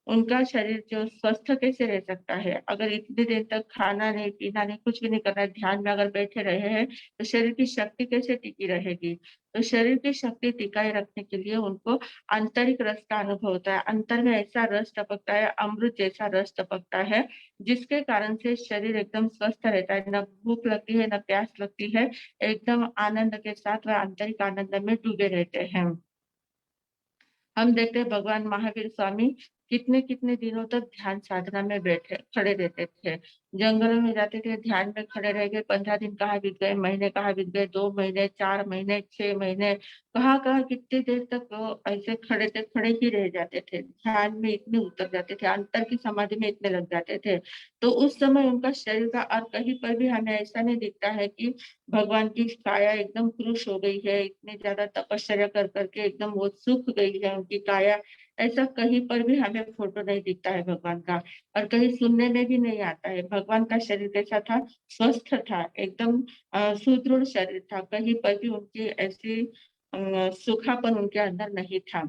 उनका शरीर जो स्वस्थ कैसे रह सकता है? अगर इतनी देर तक खाना नहीं, पीना नहीं, कुछ भी नहीं करना है, ध्यान में अगर बैठे रहे हैं, तो शरीर की शक्ति कैसे टिकी रहेगी? तो शरीर की शक्ति टिकाए रखने के लिए उनको आंतरिक रस का अनुभव होता है। अंतर में ऐसा रस टपकता है, अमृत जैसा रस टपकता है, जिसके कारण से शरीर एकदम स्वस्थ रहता है, ना भूख लगती है, ना प्यास लगती है, एकदम आनंद के साथ वह आंतरिक आनंद में डूबे रहते हैं। हम देखते हैं भगवान महावीर स्वामी कितने-कितने दिनों तक ध्यान साधना में खड़े रहते थे। जंगलों में जाते थे, ध्यान में खड़े रह गए, 15 दिन कहाँ बीत गए, महीने कहाँ बीत गए, 2 महीने, 4 महीने, 6 महीने, कहाँ-कहाँ कितनी देर तक वो ऐसे खड़े ही रह जाते थे। ध्यान में इतने उतर जाते थे, अंतर की समाधि में इतने लग जाते थे। तो उस समय उनका शरीर का और कहीं पर भी हमें ऐसा नहीं दिखता है कि भगवान की काया एकदम क्रूश हो गई है, इतनी ज़्यादा तपश्चर्या कर के एकदम वो सूख गई है उनकी काया, ऐसा कहीं पर भी हमें फ़ोटो नहीं दिखता है भगवान का, और कहीं सुनने में भी नहीं आता है। भगवान का शरीर कैसा था? स्वस्थ था, एकदम सुदृढ़ शरीर था, कहीं पर भी उनकी ऐसी सूखापन उनके अंदर नहीं था।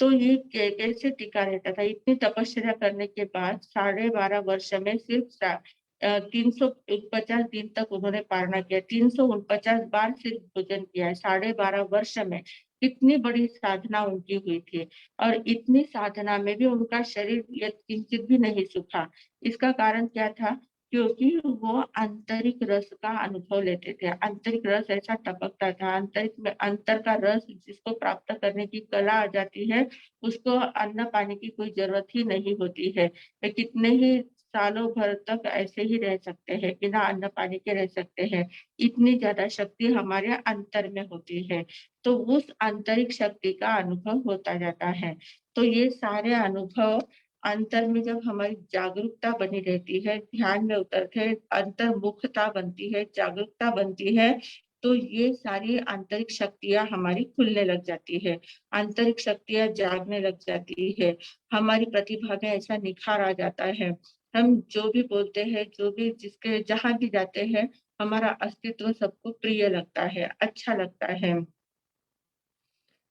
तो ये कैसे टिका रहता था? इतनी तपस्या करने के बाद 12.5 वर्ष में सिर्फ 349 दिन तक उन्होंने पारणा किया, 349 बार सिर्फ भोजन किया है, 12.5 वर्ष में। कितनी बड़ी साधना उनकी हुई थी और इतनी साधना में भी उनका शरीर किंचित भी नहीं सूखा। इसका कारण क्या था? क्योंकि वो आंतरिक रस का अनुभव लेते थे। आंतरिक रस ऐसा टपकता था, आंतरिक में अंतर का रस जिसको प्राप्त करने की कला आ जाती है, उसको अन्न पानी की कोई जरूरत ही नहीं होती है। वे कितने ही सालों भर तक ऐसे ही रह सकते हैं, बिना अन्न पानी के रह सकते हैं। इतनी ज्यादा शक्ति हमारे अंतर में होती है, तो उस आंतरिक शक्ति का अनुभव होता जाता है। तो ये सारे अनुभव अंतर में जब हमारी जागरूकता बनी रहती है, ध्यान में उतरते हैं, अंतर्मुखता बनती है, जागरूकता बनती है, तो ये सारी आंतरिक शक्तियाँ हमारी खुलने लग जाती है, आंतरिक शक्तियाँ जागने लग जाती है, हमारी प्रतिभा में ऐसा निखार आ जाता है। हम जो भी बोलते हैं, जो भी जिसके जहाँ भी जाते हैं, हमारा अस्तित्व सबको प्रिय लगता है, अच्छा लगता है।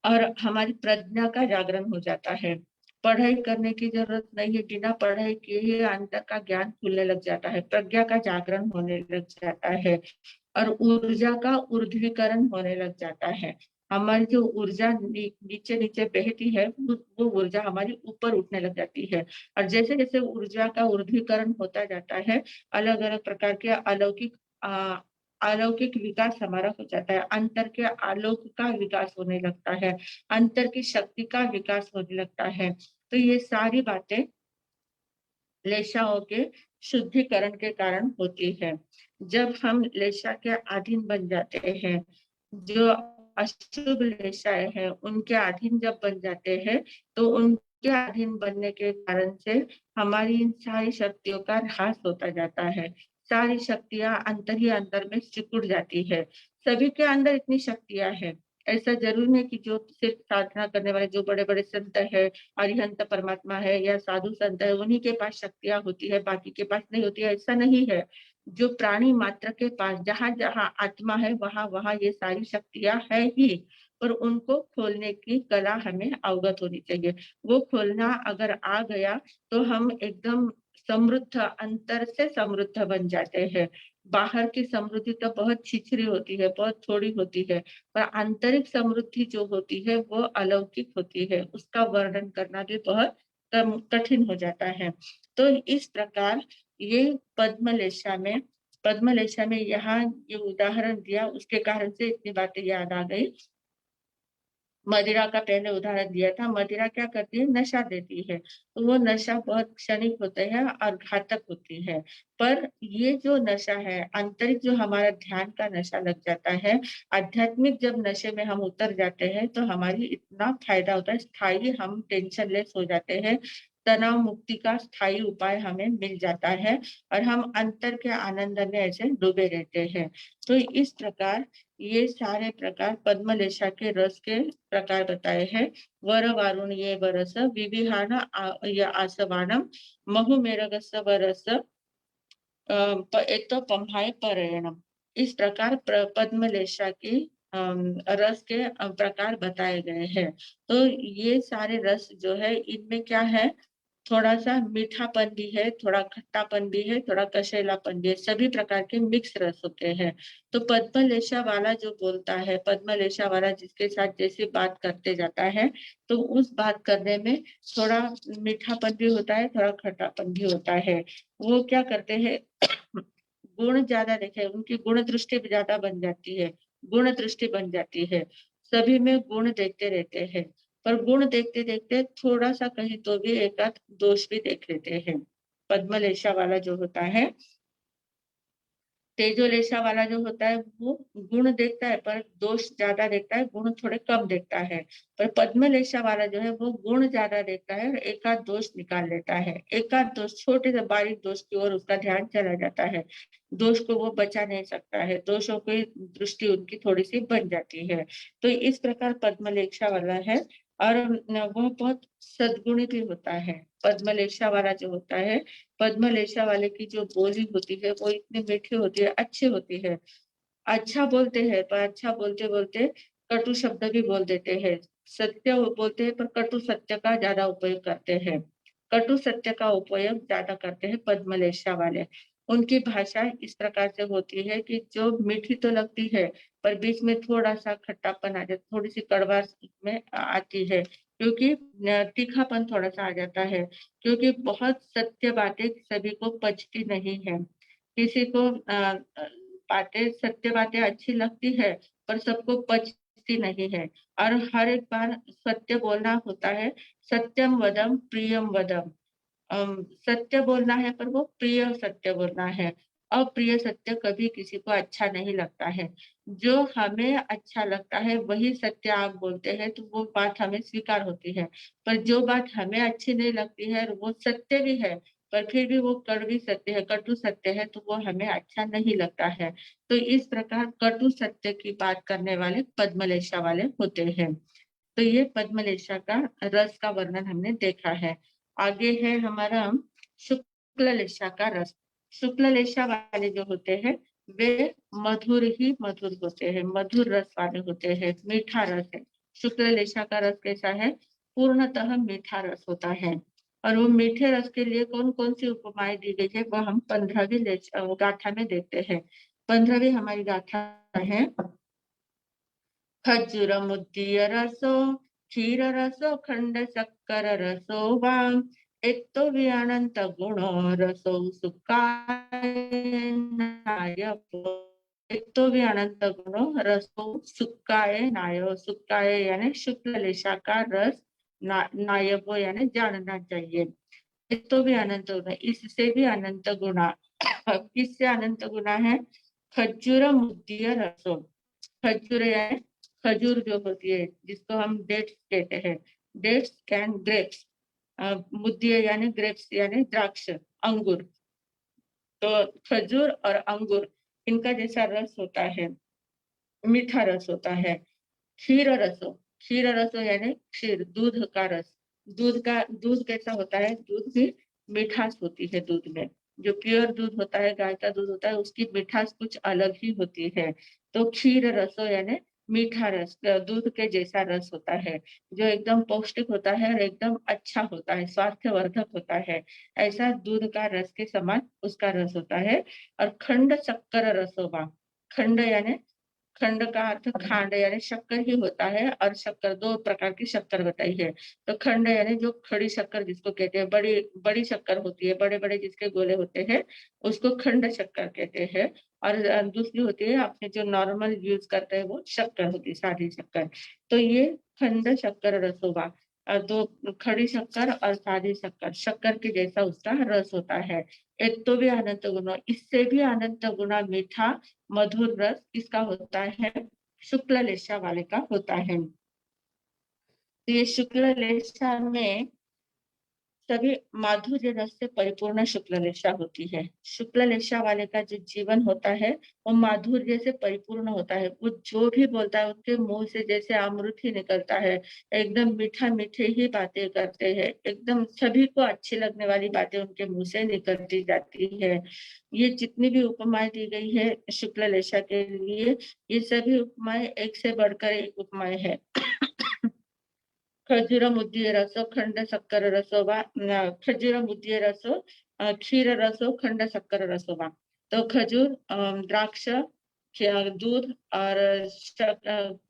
और हमारी प्रज्ञा का जागरण हो जाता है। पढ़ाई करने की ज़रूरत नहीं है, बिना पढ़ाई के ही अंदर का ज्ञान खुलने लग जाता है, प्रज्ञा का जागरण होने लग जाता है और ऊर्जा का ऊर्ध्वीकरण होने लग जाता है। हमारी जो ऊर्जा नीचे-नीचे बहती है, वो ऊर्जा हमारी ऊपर उठने लग जाती है और जैसे-जैसे ऊर्जा का ऊर्ध्वीकरण होता जाता है, अलग-अलग प्रकार के अलौकिक विकास हमारा हो जाता है, अंतर के आलोक का विकास होने लगता है, अंतर की शक्ति का विकास होने लगता है। तो ये सारी बातें लेशाओं के शुद्धिकरण के कारण होती है। जब हम लेशा के अधीन बन जाते हैं, जो अशुभ लेशाएँ हैं, उनके अधीन जब बन जाते हैं, तो उनके अधीन बनने के कारण से हमारी इन सारी शक्तियों का ह्रास होता जाता है। सारी शक्तियाँ अंदर ही अंदर में सिकुड़ जाती है। सभी के अंदर इतनी शक्तियाँ हैं। ऐसा ज़रूरी नहीं कि जो सिर्फ साधना करने वाले जो बड़े-बड़े संत हैं, अरिहंत परमात्मा है या साधु संत है, उन्हीं के पास शक्तियाँ होती है, बाकी के पास नहीं होती है, ऐसा नहीं है। जो प्राणी मात्र के पास जहाँ-जहाँ आत्मा है, वहाँ-वहाँ ये सारी शक्तियाँ है ही, पर उनको खोलने की कला हमें अवगत होनी चाहिए। वो खोलना अगर आ गया, तो हम एकदम समृद्ध अंतर से समृद्ध बन जाते हैं। बाहर की समृद्धि तो बहुत छिछरी होती है, बहुत थोड़ी होती है, पर आंतरिक समृद्धि जो होती है वो अलौकिक होती है, उसका वर्णन करना भी बहुत कठिन हो जाता है। तो इस प्रकार ये पद्मलेशा में यहाँ ये उदाहरण दिया, उसके कारण से इतनी बातें याद आ गई। मदिरा का पहले उदाहरण दिया था, मदिरा क्या करती है? नशा देती है, तो वो नशा बहुत क्षणिक होता है और घातक होती है। पर ये जो नशा है, आंतरिक जो हमारा ध्यान का नशा लग जाता है, आध्यात्मिक जब नशे में हम उतर जाते हैं, तो हमारी इतना फ़ायदा होता है, स्थायी हम टेंशन लेस हो जाते हैं, तनाव मुक्ति का स्थायी उपाय हमें मिल जाता है और हम अंतर के आनंद में ऐसे डूबे रहते हैं। तो इस प्रकार ये सारे प्रकार पद्मलेशा के रस के प्रकार बताए हैं। वर वारुण ये वरस विविहान या आसवानम महुमेरगस्य वरस एक तो पंहाय परेणम। इस प्रकार पद्मलेशा की रस के प्रकार बताए गए हैं। तो ये सारे रस जो है इनमें क्या है, थोड़ा-सा मीठापन भी है, थोड़ा खट्टापन भी है, थोड़ा कषैलापन भी है, सभी प्रकार के मिक्स रस होते हैं। तो पद्मलेशा वाला जो बोलता है, पद्मलेशा वाला जिसके साथ जैसे बात करते जाता है, तो उस बात करने में थोड़ा मीठापन भी होता है, थोड़ा खट्टापन भी होता है। वो क्या करते हैं गुण ज़्यादा देखे, उनकी गुण दृष्टि भी ज़्यादा बन जाती है, गुण दृष्टि बन जाती है। सभी में गुण देखते रहते हैं। पर गुण देखते-देखते थोड़ा-सा कहीं तो भी एक-आध दोष भी देख लेते हैं। पद्मलेशा वाला जो होता है, तेजोलेशा वाला जो होता है वो गुण देखता है पर दोष ज़्यादा देखता है, गुण थोड़े कम देखता है। पर पद्मलेशा वाला जो है वो गुण ज़्यादा देखता है और एक-आध दोष निकाल लेता है। एक-आध दोष छोटे से बारीक दोष की ओर उसका ध्यान चला जाता है। दोष को वो बचा नहीं सकता है, दोषों की दृष्टि उनकी थोड़ी-सी बन जाती है। तो इस प्रकार पद्मलेशा वाला है और वह बहुत सद्गुणी भी होता है। पद्मलेशा वाला जो होता है, पद्मलेशा वाले की जो बोली होती है वो इतनी मीठी होती है, अच्छी होती है। अच्छा बोलते हैं पर अच्छा बोलते-बोलते कटु शब्द भी बोल देते हैं। सत्य वो बोलते हैं पर कटु सत्य का ज्यादा उपयोग करते हैं। कटु सत्य का उपयोग ज्यादा करते हैं पद्मलेशा वाले। उनकी भाषा इस प्रकार से होती है कि जो मीठी तो लगती है पर बीच में थोड़ा-सा खट्टापन आ जाता, थोड़ी-सी कड़वास में आती है, क्योंकि तीखापन थोड़ा-सा आ जाता है, क्योंकि बहुत सत्य बातें सभी को पचती नहीं है। किसी को बातें सत्य बातें अच्छी लगती है, पर सबको पचती नहीं है और हर एक बार सत्य बोलना होता है, सत्यम वदम प्रियम वदम। सत्य बोलना है पर वो प्रिय सत्य बोलना है। अप्रिय सत्य कभी किसी को अच्छा नहीं लगता है। जो हमें अच्छा लगता है वही सत्य आप बोलते हैं तो वो बात हमें स्वीकार होती है। पर जो बात हमें अच्छी नहीं लगती है और वो सत्य भी है, पर फिर भी वो कड़वी सत्य है, कटु सत्य है तो वो हमें अच्छा नहीं लगता है। तो इस प्रकार कटु सत्य की बात करने वाले पद्मलेशा वाले होते हैं। तो ये पद्मलेशा का रस का वर्णन हमने देखा है। आगे है हमारा शुक्ल लेशा का रस। शुक्ल लेशा वाले जो होते हैं वे मधुर ही मधुर होते हैं, मधुर रस वाले होते हैं, मीठा रस है। शुक्ल लेशा का रस कैसा है? पूर्णतः मीठा रस होता है। और वो मीठे रस के लिए कौन-कौन सी उपमाएँ दी गई है, वह हम 15वीं गाथा में देखते हैं। 15वीं हमारी गाथा है खज्जूरमुद्दीय रसो, क्षीर रसो, खंड शक्कर रसो वा, एक अनंत गुणो रसो सुखाय नायको। एक अनंत गुणो रसो सुखाय नायो। सुखाय यानी शुक्ल लेशा का रस नायको यानी जानना चाहिए। एक तो भी अनंत गुण, इससे भी अनंत गुणा। अब किससे अनंत गुणा है? खज्जूर मुद्दीय रसो। खजूर यानी खजूर जो होती है जिसको हम डेट्स कहते हैं, डेट्स एंड ग्रेप्स। मुद्दीय यानी ग्रेप्स यानी द्राक्ष, अंगूर। तो खजूर और अंगूर इनका जैसा रस होता है, मीठा रस होता है। क्षीर रसो यानी क्षीर, दूध का रस। दूध कैसा होता है? दूध भी मिठास होती है दूध में। जो प्योर दूध होता है, गाय का दूध होता है, उसकी मिठास कुछ अलग ही होती है। तो क्षीर रसो यानी मीठा रस, दूध के जैसा रस होता है, जो एकदम पौष्टिक होता है और एकदम अच्छा होता है, स्वास्थ्यवर्धक होता है। ऐसा दूध का रस के समान उसका रस होता है। और खंड शक्कर रसोवा। खंड यानी खंड का अर्थ खांड यानी शक्कर ही होता है और शक्कर दो प्रकार की शक्कर बताई है। तो खंड यानी जो खड़ी शक्कर जिसको कहते हैं, बड़ी बड़ी शक्कर होती है, बड़े बड़े जिसके गोले होते हैं उसको खंड शक्कर कहते हैं। और दूसरी होती है आपने जो नॉर्मल यूज करते हैं वो शक्कर होती है, सादी शक्कर। तो ये खंड शक्कर रसोवा, दो खड़ी शक्कर और सादी शक्कर, शक्कर के जैसा उसका रस होता है। एक तो भी अनंत गुना, इससे भी अनंत गुना मीठा मधुर रस किसका होता है? शुक्ल लेशा वाले का होता है। तो ये शुक्ल लेशा में सभी माधुर्य रस से परिपूर्ण शुक्ल लेशा होती है। शुक्ल लेशा वाले का जो जीवन होता है वो माधुर्य से परिपूर्ण होता है। वो जो भी बोलता है उसके मुंह से जैसे अमृत ही निकलता है। एकदम मीठा मीठे ही बातें करते हैं, एकदम सभी को अच्छी लगने वाली बातें उनके मुंह से निकलती जाती है। ये जितनी भी उपमाएं दी गई है शुक्ल लेशा के लिए, ये सभी उपमाएं एक से बढ़कर एक उपमाएं है। खजूर मुद्दीय रसो खंड शक्कर रसो वा, खजूर मुद्दीय रसो, क्षीर रसो खंड शक्कर रसो वा। तो खजूर, द्राक्ष, दूध और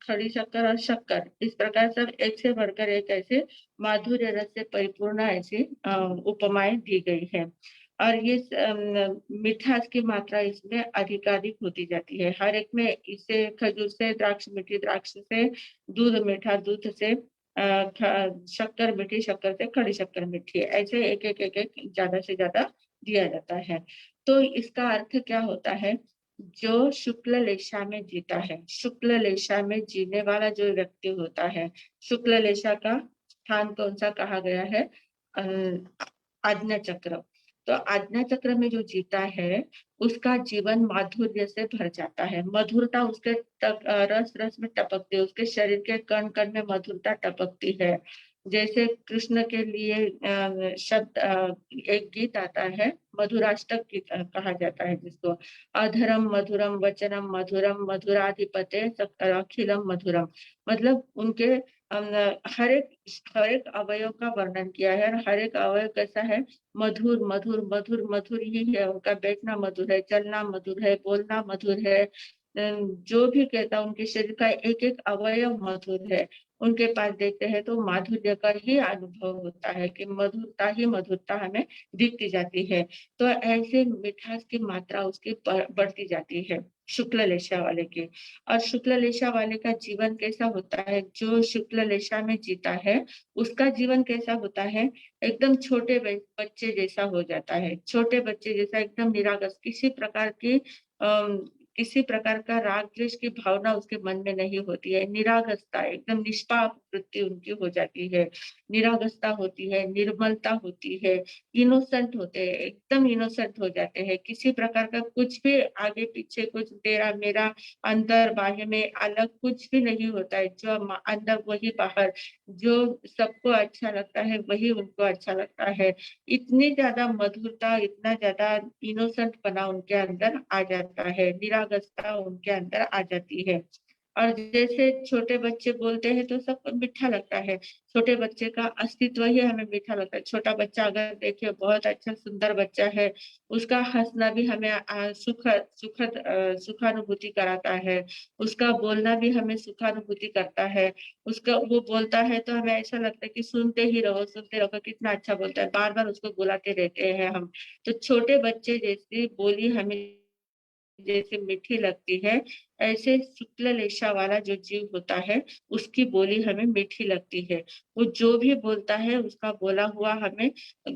खड़ी शक्कर और शक्कर, इस प्रकार सब एक से बढ़कर एक ऐसे माधुर्य रस से परिपूर्ण ऐसी उपमाएं दी गई है। और ये मिठास की मात्रा इसमें अधिकाधिक होती जाती है। हर एक में इसे खजूर से द्राक्ष मीठी, द्राक्ष से दूध मीठा, दूध से शक्कर मीठी, शक्कर से खड़ी शक्कर मीठी, ऐसे एक एक एक एक ज्यादा से ज्यादा दिया जाता है। तो इसका अर्थ क्या होता है? जो शुक्ल लेशा में जीता है, शुक्ल लेशा में जीने वाला जो व्यक्ति होता है, शुक्ल लेशा का स्थान कौन सा कहा गया है? आज्ञा चक्र। तो आज्ञा चक्र में जो जीता है उसका जीवन माधुर्य से भर जाता है। मधुरता उसके रस रस में टपकती है, उसके शरीर के कण कण में मधुरता टपकती है। जैसे कृष्ण के लिए शब्द एक गीत आता है, मधुराष्टक गीत कहा जाता है जिसको, अधरम मधुरम वचनम मधुरम मधुराधिपते अखिलम मधुरम। मतलब उनके हर एक अवयव का वर्णन किया है, और हर एक अवयव कैसा है, मधुर मधुर मधुर मधुर ही है। उनका बैठना मधुर है, चलना मधुर है, बोलना मधुर है। जो भी कहता है, उनके शरीर का एक एक अवयव मधुर है। उनके पास देखते हैं तो माधुर्य का ही अनुभव होता है, कि मधुरता ही मधुरता हमें दिखती जाती है। तो ऐसे मिठास की मात्रा उसकी बढ़ती जाती है, शुक्ल लेशा वाले की। और शुक्ल लेशा वाले का जीवन कैसा होता है, जो शुक्ल लेशा में जीता है उसका जीवन कैसा होता है, एकदम छोटे बच्चे जैसा हो जाता है। छोटे बच्चे जैसा, एकदम निरागस, किसी प्रकार का राग द्वेष की भावना उसके मन में नहीं होती है। निरागसता, एकदम निष्पाप वृत्ति उनकी हो जाती है। निरागसता होती है, निर्मलता होती है, इनोसेंट होते हैं, एकदम इनोसेंट हो जाते हैं। किसी प्रकार का कुछ भी आगे पीछे, कुछ तेरा मेरा, अंदर बाह्य में अलग कुछ भी नहीं होता है। जो अंदर वही बाहर, जो सबको अच्छा लगता है वही उनको अच्छा लगता है। इतनी ज्यादा मधुरता, इतना ज्यादा इनोसेंट बना उनके अंदर आ जाता है, निरागसता उनके अंदर आ जाती है। और जैसे छोटे बच्चे बोलते हैं तो सबको मीठा लगता है। छोटे बच्चे का अस्तित्व ही हमें मीठा लगता है। छोटा बच्चा अगर देखिए, बहुत अच्छा सुंदर बच्चा है, उसका हंसना भी हमें सुखानुभूति कराता है। उसका बोलना भी हमें सुखानुभूति करता है। उसका वो बोलता है तो हमें ऐसा लगता है कि सुनते रहो, कितना अच्छा बोलता है, बार बार उसको बुलाते रहते हैं हम। तो छोटे बच्चे जैसी बोली हमें जैसे मीठी लगती है, ऐसे शुक्ल लेशा वाला जो जीव होता है, उसकी बोली हमें मीठी लगती है। वो जो भी बोलता है, उसका बोला हुआ हमें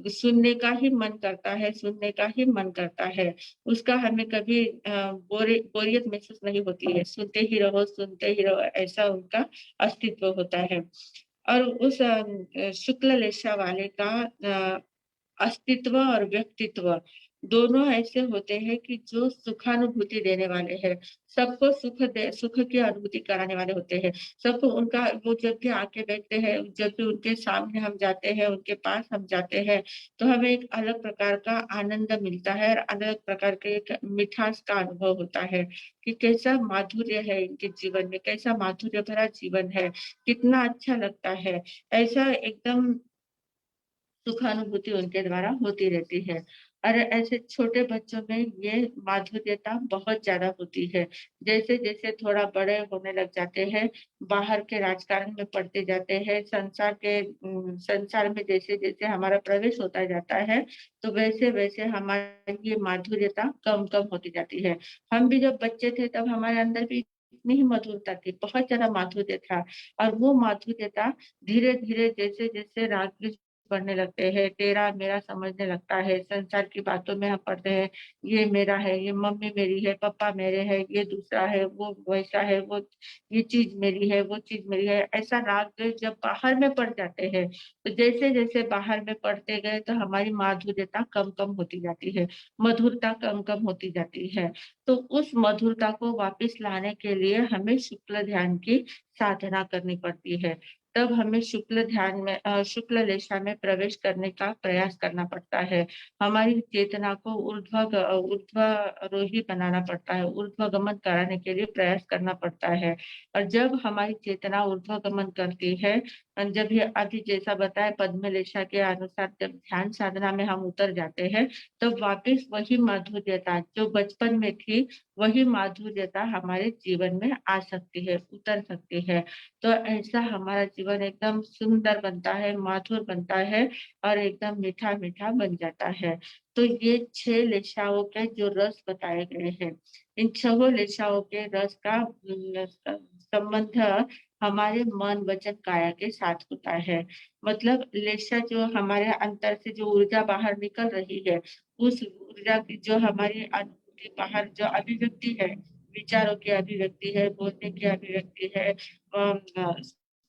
सुनने का ही मन करता है, सुनने का ही मन करता है। उसका हमें कभी बोरियत महसूस नहीं होती है। सुनते ही रहो, ऐसा उनका अस्तित्व होता है। और उस शुक्ल लेशा वाले का अस्तित्व और व्यक्तित्व दोनों ऐसे होते हैं कि जो सुखानुभूति देने वाले हैं, सबको सुख की अनुभूति कराने वाले होते हैं। सबको उनका, वो जब भी आके बैठते हैं, जब भी उनके सामने हम जाते हैं, उनके पास हम जाते हैं, तो हमें एक अलग प्रकार का आनंद मिलता है, और अलग प्रकार के एक मिठास का अनुभव होता है, कि कैसा माधुर्य है इनके जीवन में, कैसा माधुर्य भरा जीवन है, कितना अच्छा लगता है। ऐसा एकदम सुखानुभूति उनके द्वारा होती रहती है। और ऐसे छोटे बच्चों में ये माधुर्यता बहुत ज्यादा होती है। जैसे जैसे थोड़ा बड़े होने लग जाते हैं, बाहर के राजकारण में पढ़ते जाते हैं, संसार में जैसे जैसे हमारा प्रवेश होता जाता है, तो वैसे वैसे हमारी ये माधुर्यता कम कम होती जाती है। हम भी जब बच्चे थे तब हमारे अंदर भी इतनी ही मधुरता थी, बहुत ज्यादा माधुर्य था। और वो माधुर्यता धीरे धीरे जैसे जैसे रात पढ़ने लगते हैं, तेरा मेरा समझने लगता है, संसार की बातों में हम पढ़ते हैं, ये मेरा है, ये मम्मी मेरी है, पापा मेरे है, ये दूसरा है, वो वैसा है, वो ये चीज मेरी है, वो चीज मेरी है। ऐसा राग द्वेष जब बाहर में पड़ जाते हैं, तो जैसे जैसे बाहर में पढ़ते गए तो हमारी माधुर्यता कम कम होती जाती है, मधुरता कम कम होती जाती है। तो उस मधुरता को वापस लाने के लिए हमें शुक्ल ध्यान की साधना करनी पड़ती है। तब हमें शुक्ल लेशा में प्रवेश करने का प्रयास करना पड़ता है। हमारी चेतना को ऊर्ध्वरोही बनाना पड़ता है, ऊर्ध्वगमन कराने के लिए प्रयास करना पड़ता है। और जब हमारी चेतना ऊर्ध्वगमन करती है, जब ये अभी जैसा बताया पद्म लेशा के अनुसार, जब ध्यान साधना में हम उतर जाते हैं, तब वापिस वही माधुर्यता जो बचपन में थी, वही माधुर्यता हमारे जीवन में आ सकती है, उतर सकती है। तो ऐसा हमारा जीवन एकदम सुंदर बनता है, माधुर बनता है, और एकदम मीठा मीठा बन जाता है। तो ये 6 लेशाओं के जो रस बताए गए हैं, इन 6 लेशाओं के रस का संबंध हमारे मन वचन काया के साथ होता है। मतलब लेशा जो हमारे अंतर से जो ऊर्जा बाहर निकल रही है, उस ऊर्जा की जो हमारी अनुभूति बाहर जो अभिव्यक्ति है, विचारों की अभिव्यक्ति है, बोलने की अभिव्यक्ति है,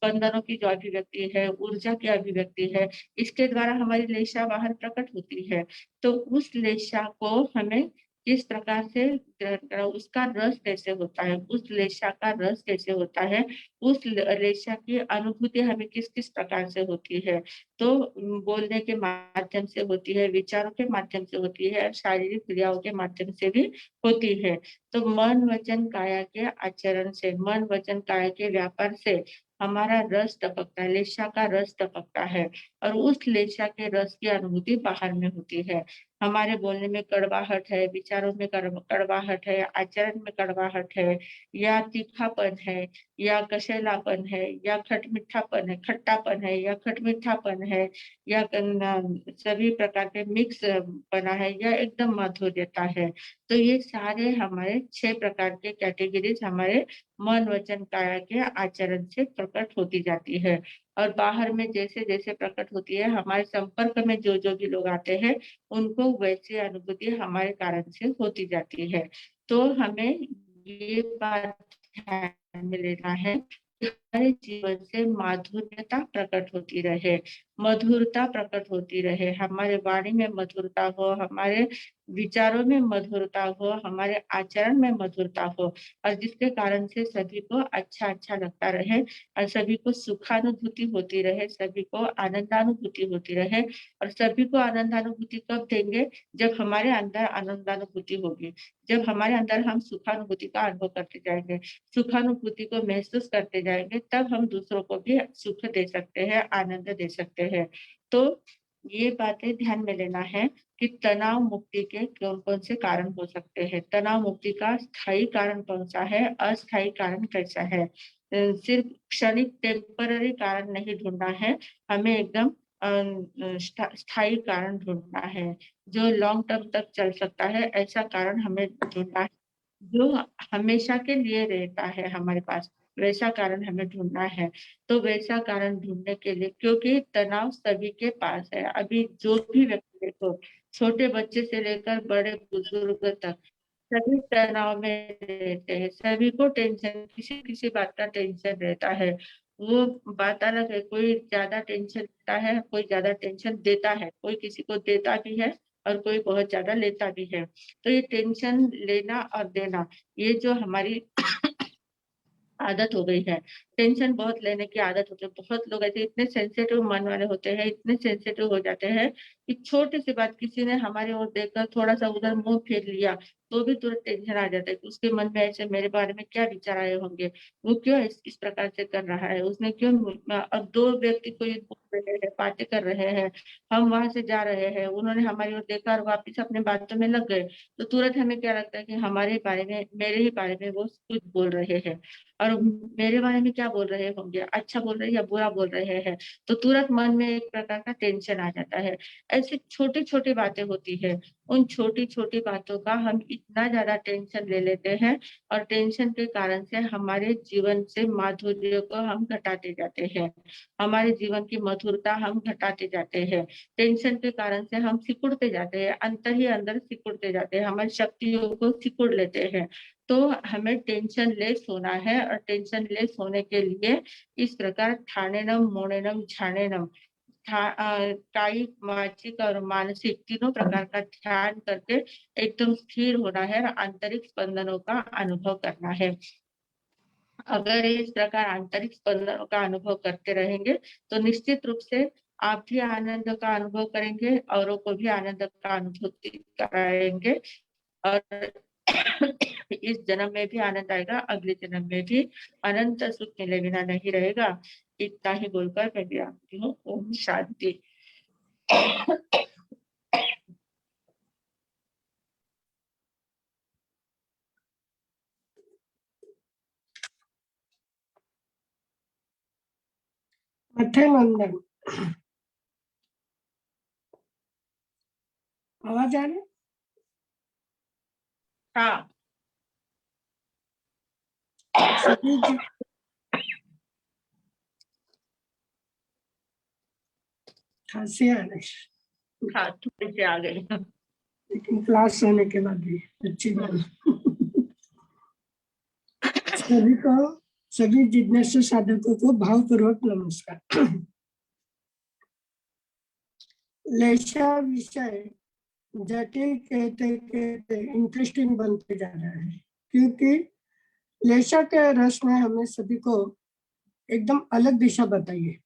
स्पंदनों की जो अभिव्यक्ति है, ऊर्जा की अभिव्यक्ति है, इसके द्वारा हमारी लेशा बाहर प्रकट होती है। तो उस लेशा को हमें किस प्रकार से उसका रस कैसे होता है, उस लेशा का रस कैसे होता है, उस लेशा की अनुभूति हमें किस किस प्रकार से होती है। तो बोलने के माध्यम से होती है, विचारों के माध्यम से होती है, शारीरिक क्रियाओं के माध्यम से भी होती है। तो मन वचन काया के आचरण से, मन वचन काया के व्यापार से हमारा रस टपकता है, लेशा का रस टपकता है और उस लेशा के रस की अनुभूति बाहर में होती है। हमारे बोलने में कड़वाहट है, विचारों में कड़वाहट है, आचरण में कड़वाहट है, या तीखापन है, या कशैलापन है, या खटमिठापन है, खट्टापन है, या खटमिठापन है, या सभी प्रकार के मिक्स बना है, या एकदम माधुर्यता है। तो ये सारे हमारे 6 प्रकार के कैटेगरीज हमारे मन वचन काया के आचरण से प्रकट होती जाती है। और बाहर में जैसे जैसे प्रकट होती है, हमारे संपर्क में जो जो भी लोग आते हैं उनको वैसी अनुभूति हमारे कारण से होती जाती है। तो हमें ये बात ध्यान में लेना है कि हमारे जीवन से माधुर्यता प्रकट होती रहे, मधुरता प्रकट होती रहे, हमारे वाणी में मधुरता हो, हमारे विचारों में मधुरता हो, हमारे आचरण में मधुरता हो, और जिसके कारण से सभी को अच्छा अच्छा लगता रहे और सभी को सुखानुभूति होती रहे, सभी को आनंदानुभूति होती रहे। और सभी को आनंदानुभूति कब देंगे? जब हमारे अंदर आनंदानुभूति होगी, जब हमारे अंदर हम सुखानुभूति का अनुभव करते जाएंगे, सुखानुभूति को महसूस करते जाएंगे, तब हम दूसरों को भी सुख दे सकते हैं, आनंद दे सकते हैं। तो ये बातें ध्यान में लेना है कि तनाव मुक्ति के कौन कौन से कारण हो सकते हैं, तनाव मुक्ति का स्थायी कारण कौन सा है, अस्थायी कारण कैसा है। सिर्फ क्षणिक टेम्पररी कारण नहीं ढूंढना है, हमें एकदम स्थायी कारण ढूंढना है, जो लॉन्ग टर्म तक चल सकता है, ऐसा कारण हमें ढूंढना है, जो हमेशा के लिए रहता है हमारे पास, वैसा कारण हमें ढूंढना है। तो वैसा कारण ढूंढने के लिए, क्योंकि तनाव सभी के पास है, अभी जो भी व्यक्ति देखो, छोटे बच्चे से लेकर बड़े बुजुर्ग तक सभी तनाव में रहते हैं, सभी को टेंशन, किसी किसी बात का टेंशन रहता है। वो बात अलग है, कोई ज्यादा टेंशन लेता है, कोई ज्यादा टेंशन देता है, कोई किसी को देता भी है और कोई बहुत ज्यादा लेता भी है। तो ये टेंशन लेना और देना, ये जो हमारी आदत हो गई है, टेंशन बहुत लेने की आदत होती है। बहुत लोग ऐसे इतने सेंसिटिव मन वाले होते हैं, इतने सेंसिटिव हो जाते हैं कि छोटी सी बात, किसी ने हमारी ओर देखकर थोड़ा सा उधर मुंह फेर लिया तो भी तुरंत टेंशन आ जाता है कि उसके मन में ऐसे मेरे बारे में क्या विचार आए होंगे, वो क्यों इस प्रकार से कर रहा है, उसने क्यों। अब 2 व्यक्ति कोई बोल रहे हैं, बातें कर रहे हैं, हम वहां से जा रहे हैं, उन्होंने हमारी ओर देखा और वापिस अपने बातों में लग गए, तो तुरंत हमें क्या लगता है कि हमारे बारे में, मेरे ही बारे में वो कुछ बोल रहे हैं, और मेरे बारे में क्या बोल रहे होंगे, अच्छा बोल रहे हैं या बुरा बोल रहे हैं। तो तुरंत मन में एक प्रकार का टेंशन आ जाता है। ऐसी छोटी छोटी बातें होती है, उन छोटी छोटी बातों का हम इतना ज्यादा टेंशन ले लेते हैं, और टेंशन के कारण से हमारे जीवन से माधुर्य को हम घटाते जाते हैं, हमारे जीवन की मधुरता हम घटाते जाते हैं। टेंशन के कारण से हम सिकुड़ते जाते हैं, अंतर ही अंदर सिकुड़ते जाते हैं, हमारी शक्तियों को सिकुड़ लेते हैं। तो हमें टेंशन लेस होना है, और टेंशन लेस होने के लिए इस प्रकार ठाणेनम, मोणेनम, झाणेनम, कायिक, वाचिक और मानसिक तीनों प्रकार का ध्यान करके एकदम स्थिर होना है और आंतरिक स्पंदनों का अनुभव करना है। अगर इस प्रकार आंतरिक स्पंदनों का अनुभव करते रहेंगे तो निश्चित रूप से आप भी आनंद का अनुभव करेंगे, औरों को भी आनंद का अनुभूति कराएंगे, और इस जन्म में भी आनंद आएगा, अगले जन्म में भी अनंत सुख मिले बिना नहीं रहेगा। इतना ही बोलकर मैं विराम हूँ। ओम शांति। मथेनंदन, आवाज आ रही? हाँ, सभी जी खांसी आ रही, हाँ, थोड़ी सी आ गई। लेकिन क्लास होने के बाद भी अच्छी बात। सभी को, सभी जिज्ञासु साधकों को भावपूर्वक नमस्कार। लेशा विषय जटिल कहते कहते इंटरेस्टिंग बनते जा रहा है, क्योंकि लेशा के रस ने हमें सभी को एकदम अलग दिशा बताई है।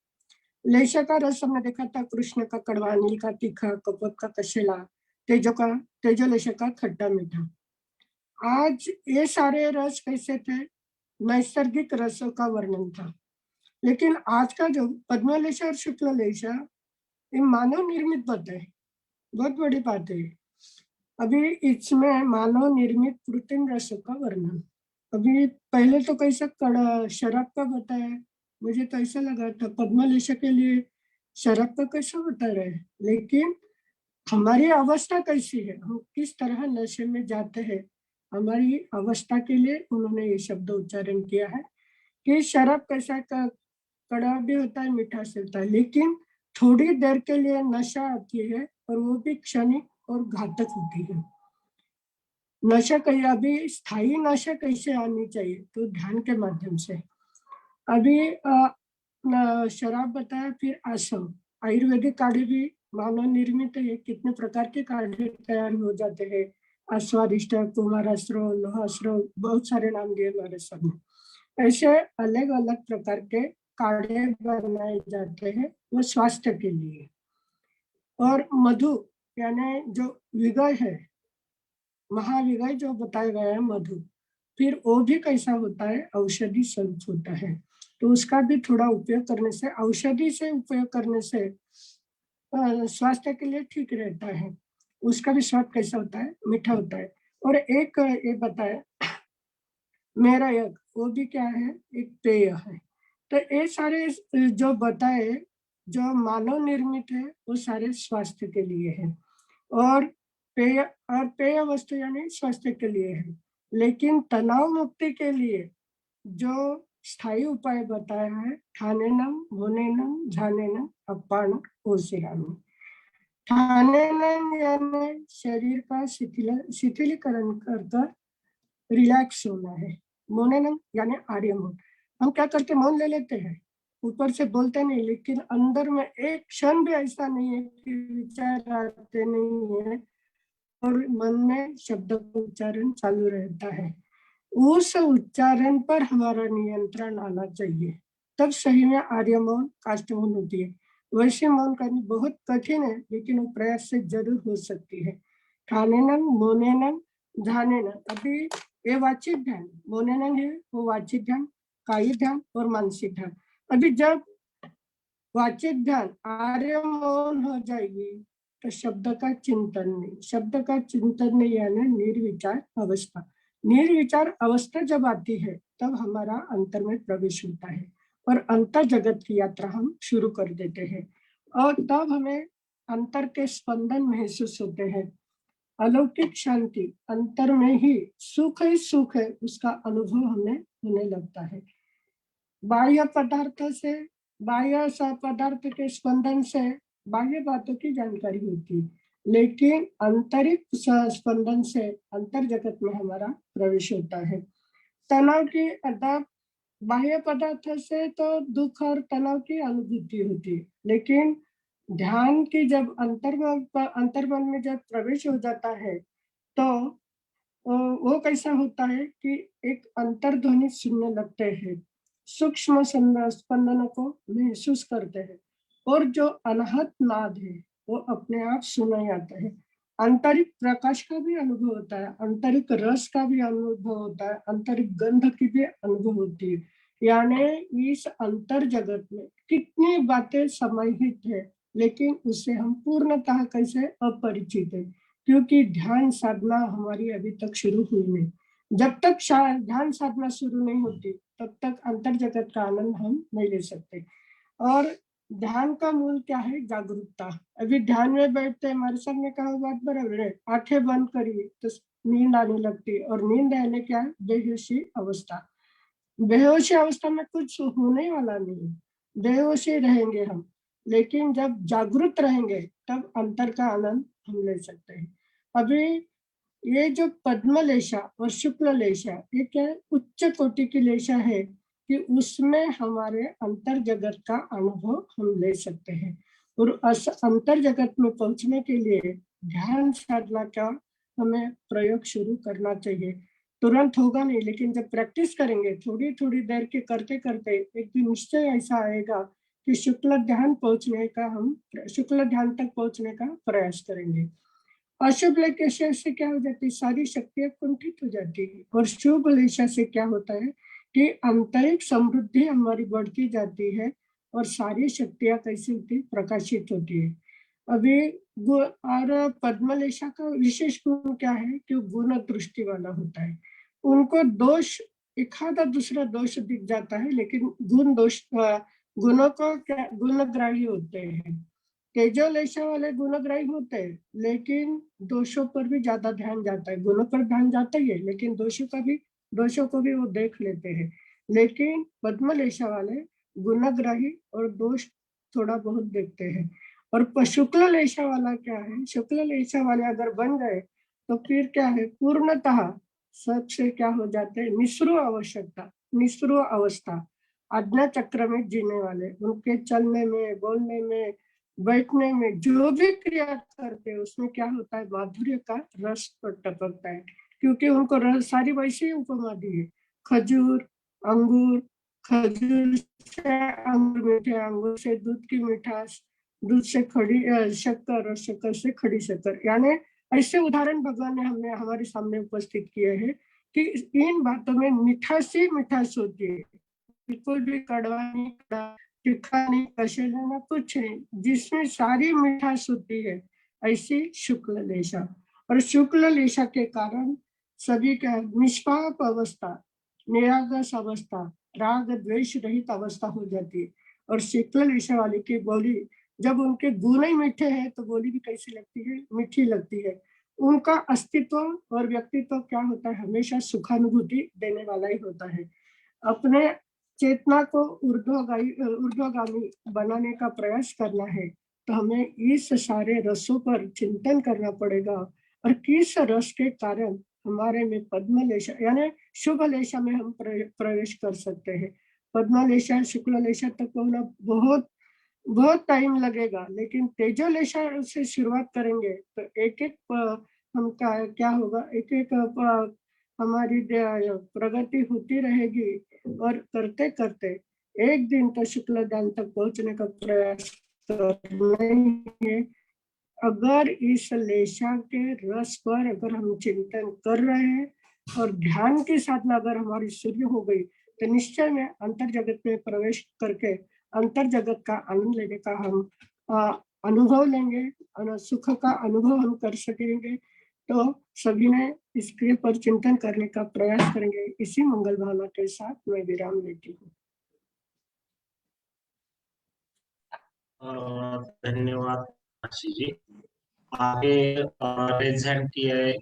लेशा का रस हमने देखा था, कृष्ण का कड़वा, नील का तीखा, कपट का कशेला, तेजो लेशा का खट्टा मीठा। आज ये सारे रस कैसे थे? नैसर्गिक रसों का वर्णन था। लेकिन आज का जो पद्मलेशा और शुक्ललेशा, ये मानव निर्मित बात है, बहुत बड़ी बात है। अभी इसमें मानव निर्मित कृत्रिम रसों का वर्णन। अभी पहले तो कैसा कड़ा शराब का बताया, मुझे तो ऐसा लगा था पद्मलेशा के लिए शराब का कैसा बता रहे हैं, लेकिन हमारी अवस्था कैसी है, हम किस तरह नशे में जाते हैं, हमारी अवस्था के लिए उन्होंने ये शब्द उच्चारण किया है कि शराब कैसा कड़वा भी होता है, मीठा से होता है, लेकिन थोड़ी देर के लिए नशा आती है और वो भी क्षणिक और घातक होती है। नशा कहीं अभी स्थायी नशा कैसे आनी चाहिए? तो ध्यान के माध्यम से। अभी शराब बताया, फिर आसव, आयुर्वेदिक काढ़े भी मानव निर्मित है। कितने प्रकार के काढ़े तैयार हो जाते हैं, आस्वादिष्ट, कुमारास्त्र, लोहास्त्र, बहुत सारे नाम दिए हमारे सामने। ऐसे अलग अलग प्रकार के काढ़े बनाए जाते हैं, वो स्वास्थ्य के लिए। और मधु यानी जो विगय है, महाविगय जो बताया गया है मधु, फिर वो भी कैसा होता है? औषधि स्वरूप होता है। तो उसका भी थोड़ा उपयोग करने से, औषधि से उपयोग करने से स्वास्थ्य के लिए ठीक रहता है। उसका भी स्वाद कैसा होता है? मीठा होता है। और एक ये बताया मेरा यज्ञ, वो भी क्या है? एक पेय है। तो ये सारे जो बताए, जो मानव निर्मित है, वो सारे स्वास्थ्य के लिए है। और पेय वस्तु यानी स्वास्थ्य के लिए है। लेकिन तनाव मुक्ति के लिए जो स्थायी उपाय बताया है, ठानेनम, मोनेनम, झानेनम, अपान, ओसिरामी। ठानेनम यानी शरीर का शिथिलीकरण कर रिलैक्स होना है। मोनेनम यानी आर्य मौन। हम क्या करते? मौन ले लेते हैं, ऊपर से बोलते नहीं, लेकिन अंदर में एक क्षण भी ऐसा नहीं है कि विचार आते नहीं है और मन में शब्द का उच्चारण चालू रहता है। उस उच्चारण पर हमारा नियंत्रण आना चाहिए, तब सही में आर्य मौन, काष्ठ मौन होती है। वैसे मौन करनी बहुत कठिन है, लेकिन वो प्रयास से जरूर हो सकती है। ठानेनम, मोनेनम, ध्यानेनम। अभी ये वाचिक ध्यान, मोनेनम है वो वाचिक ध्यान, कायिक ध्यान और मानसिक ध्यान। अभी जब वाचिक ध्यान आर्य मौन हो जाएगी तो शब्द का चिंतन नहीं, शब्द का चिंतन नहीं यानी निर्विचार अवस्था। निर्विचार अवस्था जब आती है तब हमारा अंतर में प्रवेश होता है और अंतर जगत की यात्रा हम शुरू कर देते हैं। और तब हमें अंतर के स्पंदन महसूस होते हैं, अलौकिक शांति, अंतर में ही सुख है, उसका अनुभव हमें होने लगता है। बाह्य पदार्थ से, बाह्य पदार्थ के स्पंदन से बाह्य बातों की जानकारी होती है, लेकिन आंतरिक स्पंदन से अंतर जगत में हमारा प्रवेश होता है। तनाव की अर्थात बाह्य पदार्थ से तो दुख और तनाव की अनुभूति होती है, लेकिन ध्यान की जब अंतर्मन में जब प्रवेश हो जाता है तो वो कैसा होता है कि एक अंतर्ध्वनि सुनने लगते हैं, सूक्ष्म स्पंदनों को महसूस करते हैं और जो अनाहत नाद है वो अपने आप सुनाई आता है। आंतरिक प्रकाश का भी अनुभव होता है, आंतरिक रस का भी अनुभव होता है, आंतरिक गंध की भी अनुभव होती है। यानी इस अंतर जगत में कितनी बातें समाहित है, लेकिन उससे हम पूर्णतः कैसे अपरिचित है, क्योंकि ध्यान साधना हमारी अभी तक शुरू हुई नहीं। जब तक ध्यान साधना शुरू नहीं होती तब तक अंतर जगत का आनंद हम नहीं ले सकते। और ध्यान का मूल क्या है? जागरूकता। अभी ध्यान में बैठते हैं, हमारे सामने कहा बात बराबर है, आंखें बंद करिए तो नींद आने लगती है, और नींद आने क्या है? बेहोशी अवस्था। बेहोशी अवस्था में कुछ होने वाला नहीं, बेहोशी रहेंगे हम, लेकिन जब जागरूक रहेंगे तब अंतर का आनंद हम ले सकते हैं। अभी ये जो पद्म लेशा और शुक्ल लेशा, ये क्या है? उच्च कोटि की लेशा है कि उसमें हमारे अंतर जगत का अनुभव हम ले सकते हैं। और अंतर जगत में पहुंचने के लिए ध्यान साधना का हमें प्रयोग शुरू करना चाहिए। तुरंत होगा नहीं, लेकिन जब प्रैक्टिस करेंगे थोड़ी थोड़ी देर के करते करते एक दिन निश्चय ऐसा आएगा कि शुक्ल ध्यान तक पहुंचने का प्रयास करेंगे। अशुभ लेशा से क्या हो जाती है, सारी शक्तियां कुंठित हो जाती है। और शुभ लेशा से क्या होता है कि आंतरिक समृद्धि हमारी बढ़ती जाती है और सारी शक्तियां कैसी होती है, प्रकाशित होती है। अभी और पद्मलेशा का विशेष गुण क्या है कि गुण दृष्टि वाला होता है। उनको दोष एखादा दूसरा दोष दिख जाता है, लेकिन गुणों को क्या गुणग्राही होते हैं। तेजोलेशा वाले गुणग्राही होते हैं, लेकिन दोषों पर भी ज्यादा ध्यान जाता है। गुणों पर ध्यान जाता ही है, लेकिन दोषों को भी वो देख लेते हैं। लेकिन पद्मलेशा वाले गुणग्राही और दोष थोड़ा बहुत देखते हैं। और शुक्ल लेशा वाला क्या है, शुक्ल लेशा वाले अगर बन गए तो फिर क्या है, पूर्णतः सबसे क्या हो जाते हैं, निस्पृह अवस्था, आज्ञा चक्र में जीने वाले। उनके चलने में, बोलने में, बैठने में, जो भी क्रिया करते हैं उसमें क्या होता है, माधुर्य का रस टपकता है। क्योंकि उनको सारी वैसे ही उपमा दी है। खजूर, अंगूर, खजूर से अंगूर मीठे, अंगूर से दूध की मिठास, दूध से खड़ी शक्कर और शक्कर से खड़ी शक्कर। यानी ऐसे उदाहरण भगवान ने हमें हमारे सामने उपस्थित किए हैं कि इन बातों में मिठास ही मिठास होती है। बिल्कुल भी कड़वा नहीं, तीखा नहीं, कशेला ना, कुछ नहीं, जिसमें सारी मिठास होती है, ऐसी शुक्ल लेशा। और शुक्ल लेशा के कारण सभी का निष्पाप अवस्था, निरागस अवस्था, राग द्वेष रहित अवस्था हो जाती है। और शुक्ल लेशा वाले की बोली, जब उनके गुण ही मीठे हैं तो बोली भी कैसी लगती है, मीठी लगती है। उनका अस्तित्व और व्यक्तित्व क्या होता है, हमेशा सुखानुभूति देने वाला ही होता है। अपने चेतना को ऊर्ध्वगामी बनाने का प्रयास करना है तो हमें इस सारे रसों पर चिंतन करना पड़ेगा। और किस रस के कारण हमारे में पद्मलेशा यानी शुभ लेशा में हम प्रवेश कर सकते हैं। पद्मलेशा शुक्ल लेशा तक होना बहुत बहुत टाइम लगेगा, लेकिन तेजोलेशा से शुरुआत करेंगे तो एक एक हम क्या होगा, एक एक हमारी प्रगति होती रहेगी। और करते करते एक दिन तो शुक्ल ध्यान तक पहुंचने का प्रयास करना ही है। अगर इस लेशा के रस पर अगर हम चिंतन कर रहे हैं और ध्यान की साधना अगर हमारी शुरू हो गई तो निश्चय में अंतर जगत में प्रवेश करके अंतर जगत का आनंद लेने का हम अनुभव लेंगे और सुख का अनुभव हम कर सकेंगे। तो सभी ने इसके पर चिंतन करने का प्रयास करेंगे। इसी मंगल भावना के साथ मैं विराम लेती हूँ। धन्यवाद आशी जी। आगे रेज हैंड किया है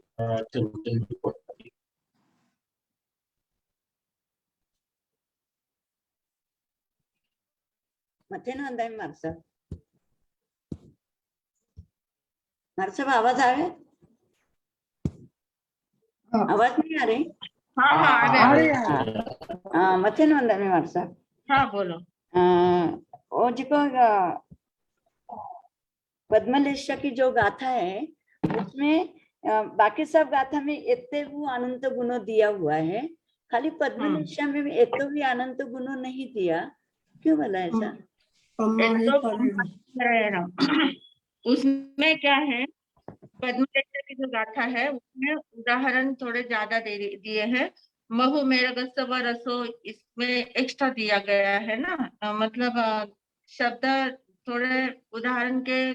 मथे नोंधाय मार्सा आवाज आ रहा है? आवाज नहीं आ रही? हाँ मथे नोंधाय मार्सा। हाँ बोलो। वो जी को पद्मलेशा की जो गाथा है उसमें बाकी सब गाथा में इतने वो अनंत गुणों दिया हुआ है, खाली पद्मलेशा में भी इतने भी अनंत गुणों नहीं दिया, क्यों बोला ऐसा? उसमें क्या है, पद्मलेशा की जो गाथा है उसमें उदाहरण थोड़े ज्यादा दिए हैं। महु मेरगस व रसो इसमें एक्स्ट्रा दिया गया है ना, मतलब शब्द थोड़े उदाहरण के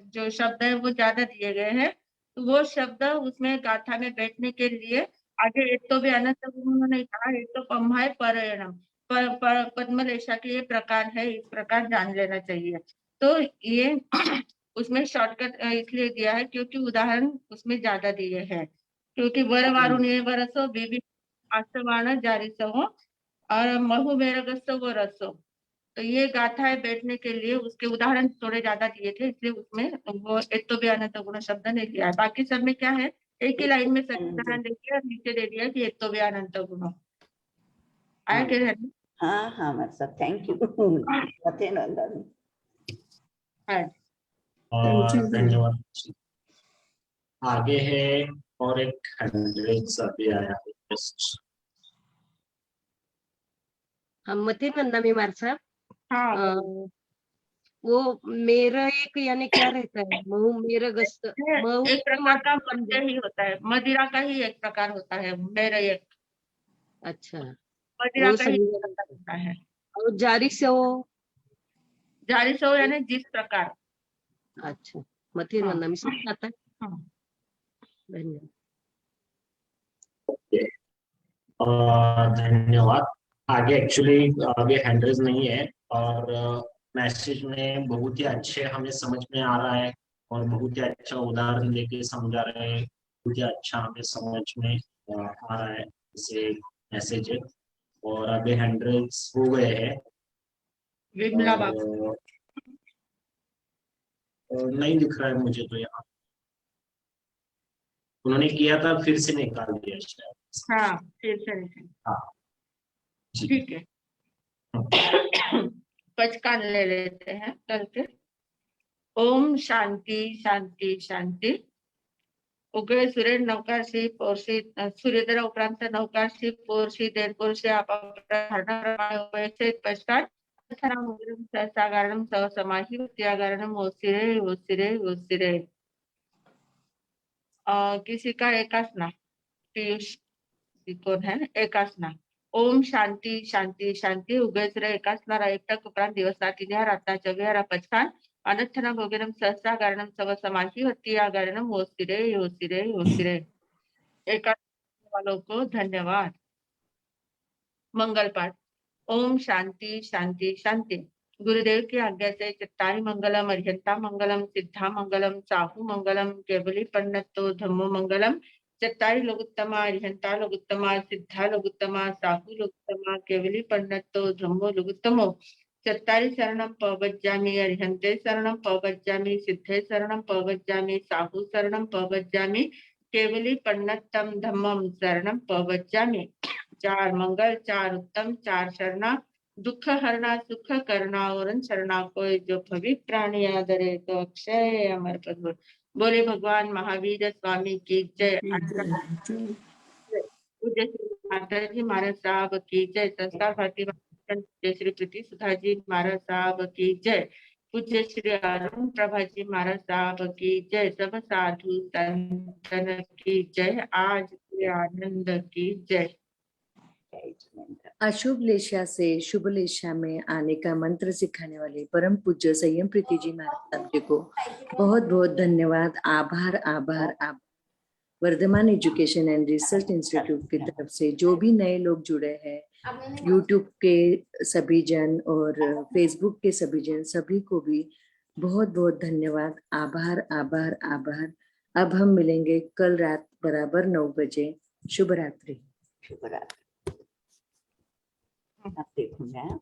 जो शब्द है वो ज्यादा दिए गए हैं। तो वो शब्द उसमें गाथा में बैठने के लिए आगे एक तो भी अनंत उन्होंने कहा, एक तो पम्हाय परयणम पद्मलेशा के ये प्रकार है, इस प्रकार जान लेना चाहिए। तो ये उसमें शॉर्टकट इसलिए दिया है क्योंकि उदाहरण उसमें ज्यादा दिए हैं। क्योंकि वर वारुण्य वरसो बीबी आसवान जारी सहो और महु मेरगसो वो रसो, तो ये गाथाएं बैठने के लिए उसके उदाहरण थोड़े ज्यादा दिए थे, इसलिए उसमें वो एक तो भी अनंत गुण शब्द नहीं दिया है। बाकी सब में क्या है, एक ही लाइन में सभी उदाहरण दे दिया और नीचे दे दिया कि एक तो भी अनंत गुण आया क्या? हाँ हाँ मतलब थैंक यू। मथे नोंधाय। धन्यवाद। आगे है और एक 100 अभी आया है just। मतीन नंदा मार साहब, हाँ वो मेरा एक यानी क्या रहता है? महू मेरा गस्त महू एक प्रकार का मतलब मद्य ही होता है, मदिरा का ही एक प्रकार होता है मेरा एक, अच्छा, मदिरा वो का ही एक संग प्रकार होता है। और जारी से वो जारी से हो यानी जिस प्रकार। अच्छा, मतीन हाँ नंदा मी समझ आता है। हाँ धन्यवाद। धन्यवाद। आगे एक्चुअली अभी हैंड रेज नहीं है और मैसेज में बहुत ही अच्छे हमें समझ में आ रहा है और बहुत ही अच्छा उदाहरण देके समझा रहे हैं, बहुत ही अच्छा हमें समझ में आ रहा है जैसे मैसेज है। और अभी हैंड रेज हो गए हैं विमला बाबू, और नहीं दिख रहा है मुझे तो यहाँ, उन्होंने किया था फिर से निकाल दिया शायद। हाँ फिर से हाँ जी। ठीक है। पचकान ले लेते हैं करके। ओम शांति शांति शांति। उगळे सूर्य नवकारशी पोरशी सूर्योदय उपरांत नवकारशी पोरशी देड पोरशी आपापल्या पश्चात सहसागारणम सहसमाही त्यागारणम ओसिरे ओसिरे ओसिरे। किसी का एकासना, पीयूष जी कौन है, एकासना। ओम शांति शांति शांति। उगयसुरे एकासनारा एकटक उपरांत दिवसातील रात्राच्या विहारा पचकान अनर्थना भोगेनम सहसा गारणम सव समाही होती गारणम ओसिरे ओसिरे ओसिरे। एकादशी वालों को धन्यवाद। मंगल पाठ। ओम शांति शांति शांति। गुरुदेव की आज्ञा से चित्तारी मंगलम अर्यंता मंगलम सिद्धा मंगलम साहू मंगलम केवली पन्नतो धम्मो मंगलम। चत्तारी लोगुत्तमा अर्यंता लोगुत्तमा सिद्धा लोगुत्तमा साहू लोगुत्तमा केवली पन्नतो धम्मो लोगुत्तमो। चत्तारी शरणम पवज्जामि अर्यन्ते शरणम पवज्जामि सिद्धे शरणम पवज्जामि साहू शरणम पवज्जामि केवली पन्नतम धम्मम शरणम पवज्जामि। 4 मंगल, 4 उत्तम, 4 शरणा, दुख हरना सुख करना और शरणा कोई जो पवित्र प्राणी आदरे तो अक्षय अमर पद। बोले भगवान महावीर स्वामी की जय। पूज्य श्री माता जी महाराज साहब की जय। संस्कार भारती पूज्य श्री प्रीति सुधा जी महाराज साहब की जय। पूज्य श्री अरुण प्रभा जी महाराज साहब की जय। सब साधु संतन की जय। आज के आनंद की जय। अशुभ लेशा से शुभ लेशा में आने का मंत्र सिखाने वाले परम पूज्य संयम प्रीति जी महाराज साहब जी को बहुत बहुत धन्यवाद, आभार आभार आभार। Vardhman education and research institute की तरफ से जो भी नए लोग जुड़े हैं, यूट्यूब के सभी जन और फेसबुक के सभी जन, सभी को भी बहुत बहुत धन्यवाद, आभार आभार आभार। अब हम मिलेंगे कल रात बराबर 9 बजे। शुभ रात्रि। शुभ रात्रि। आप देखूंगा।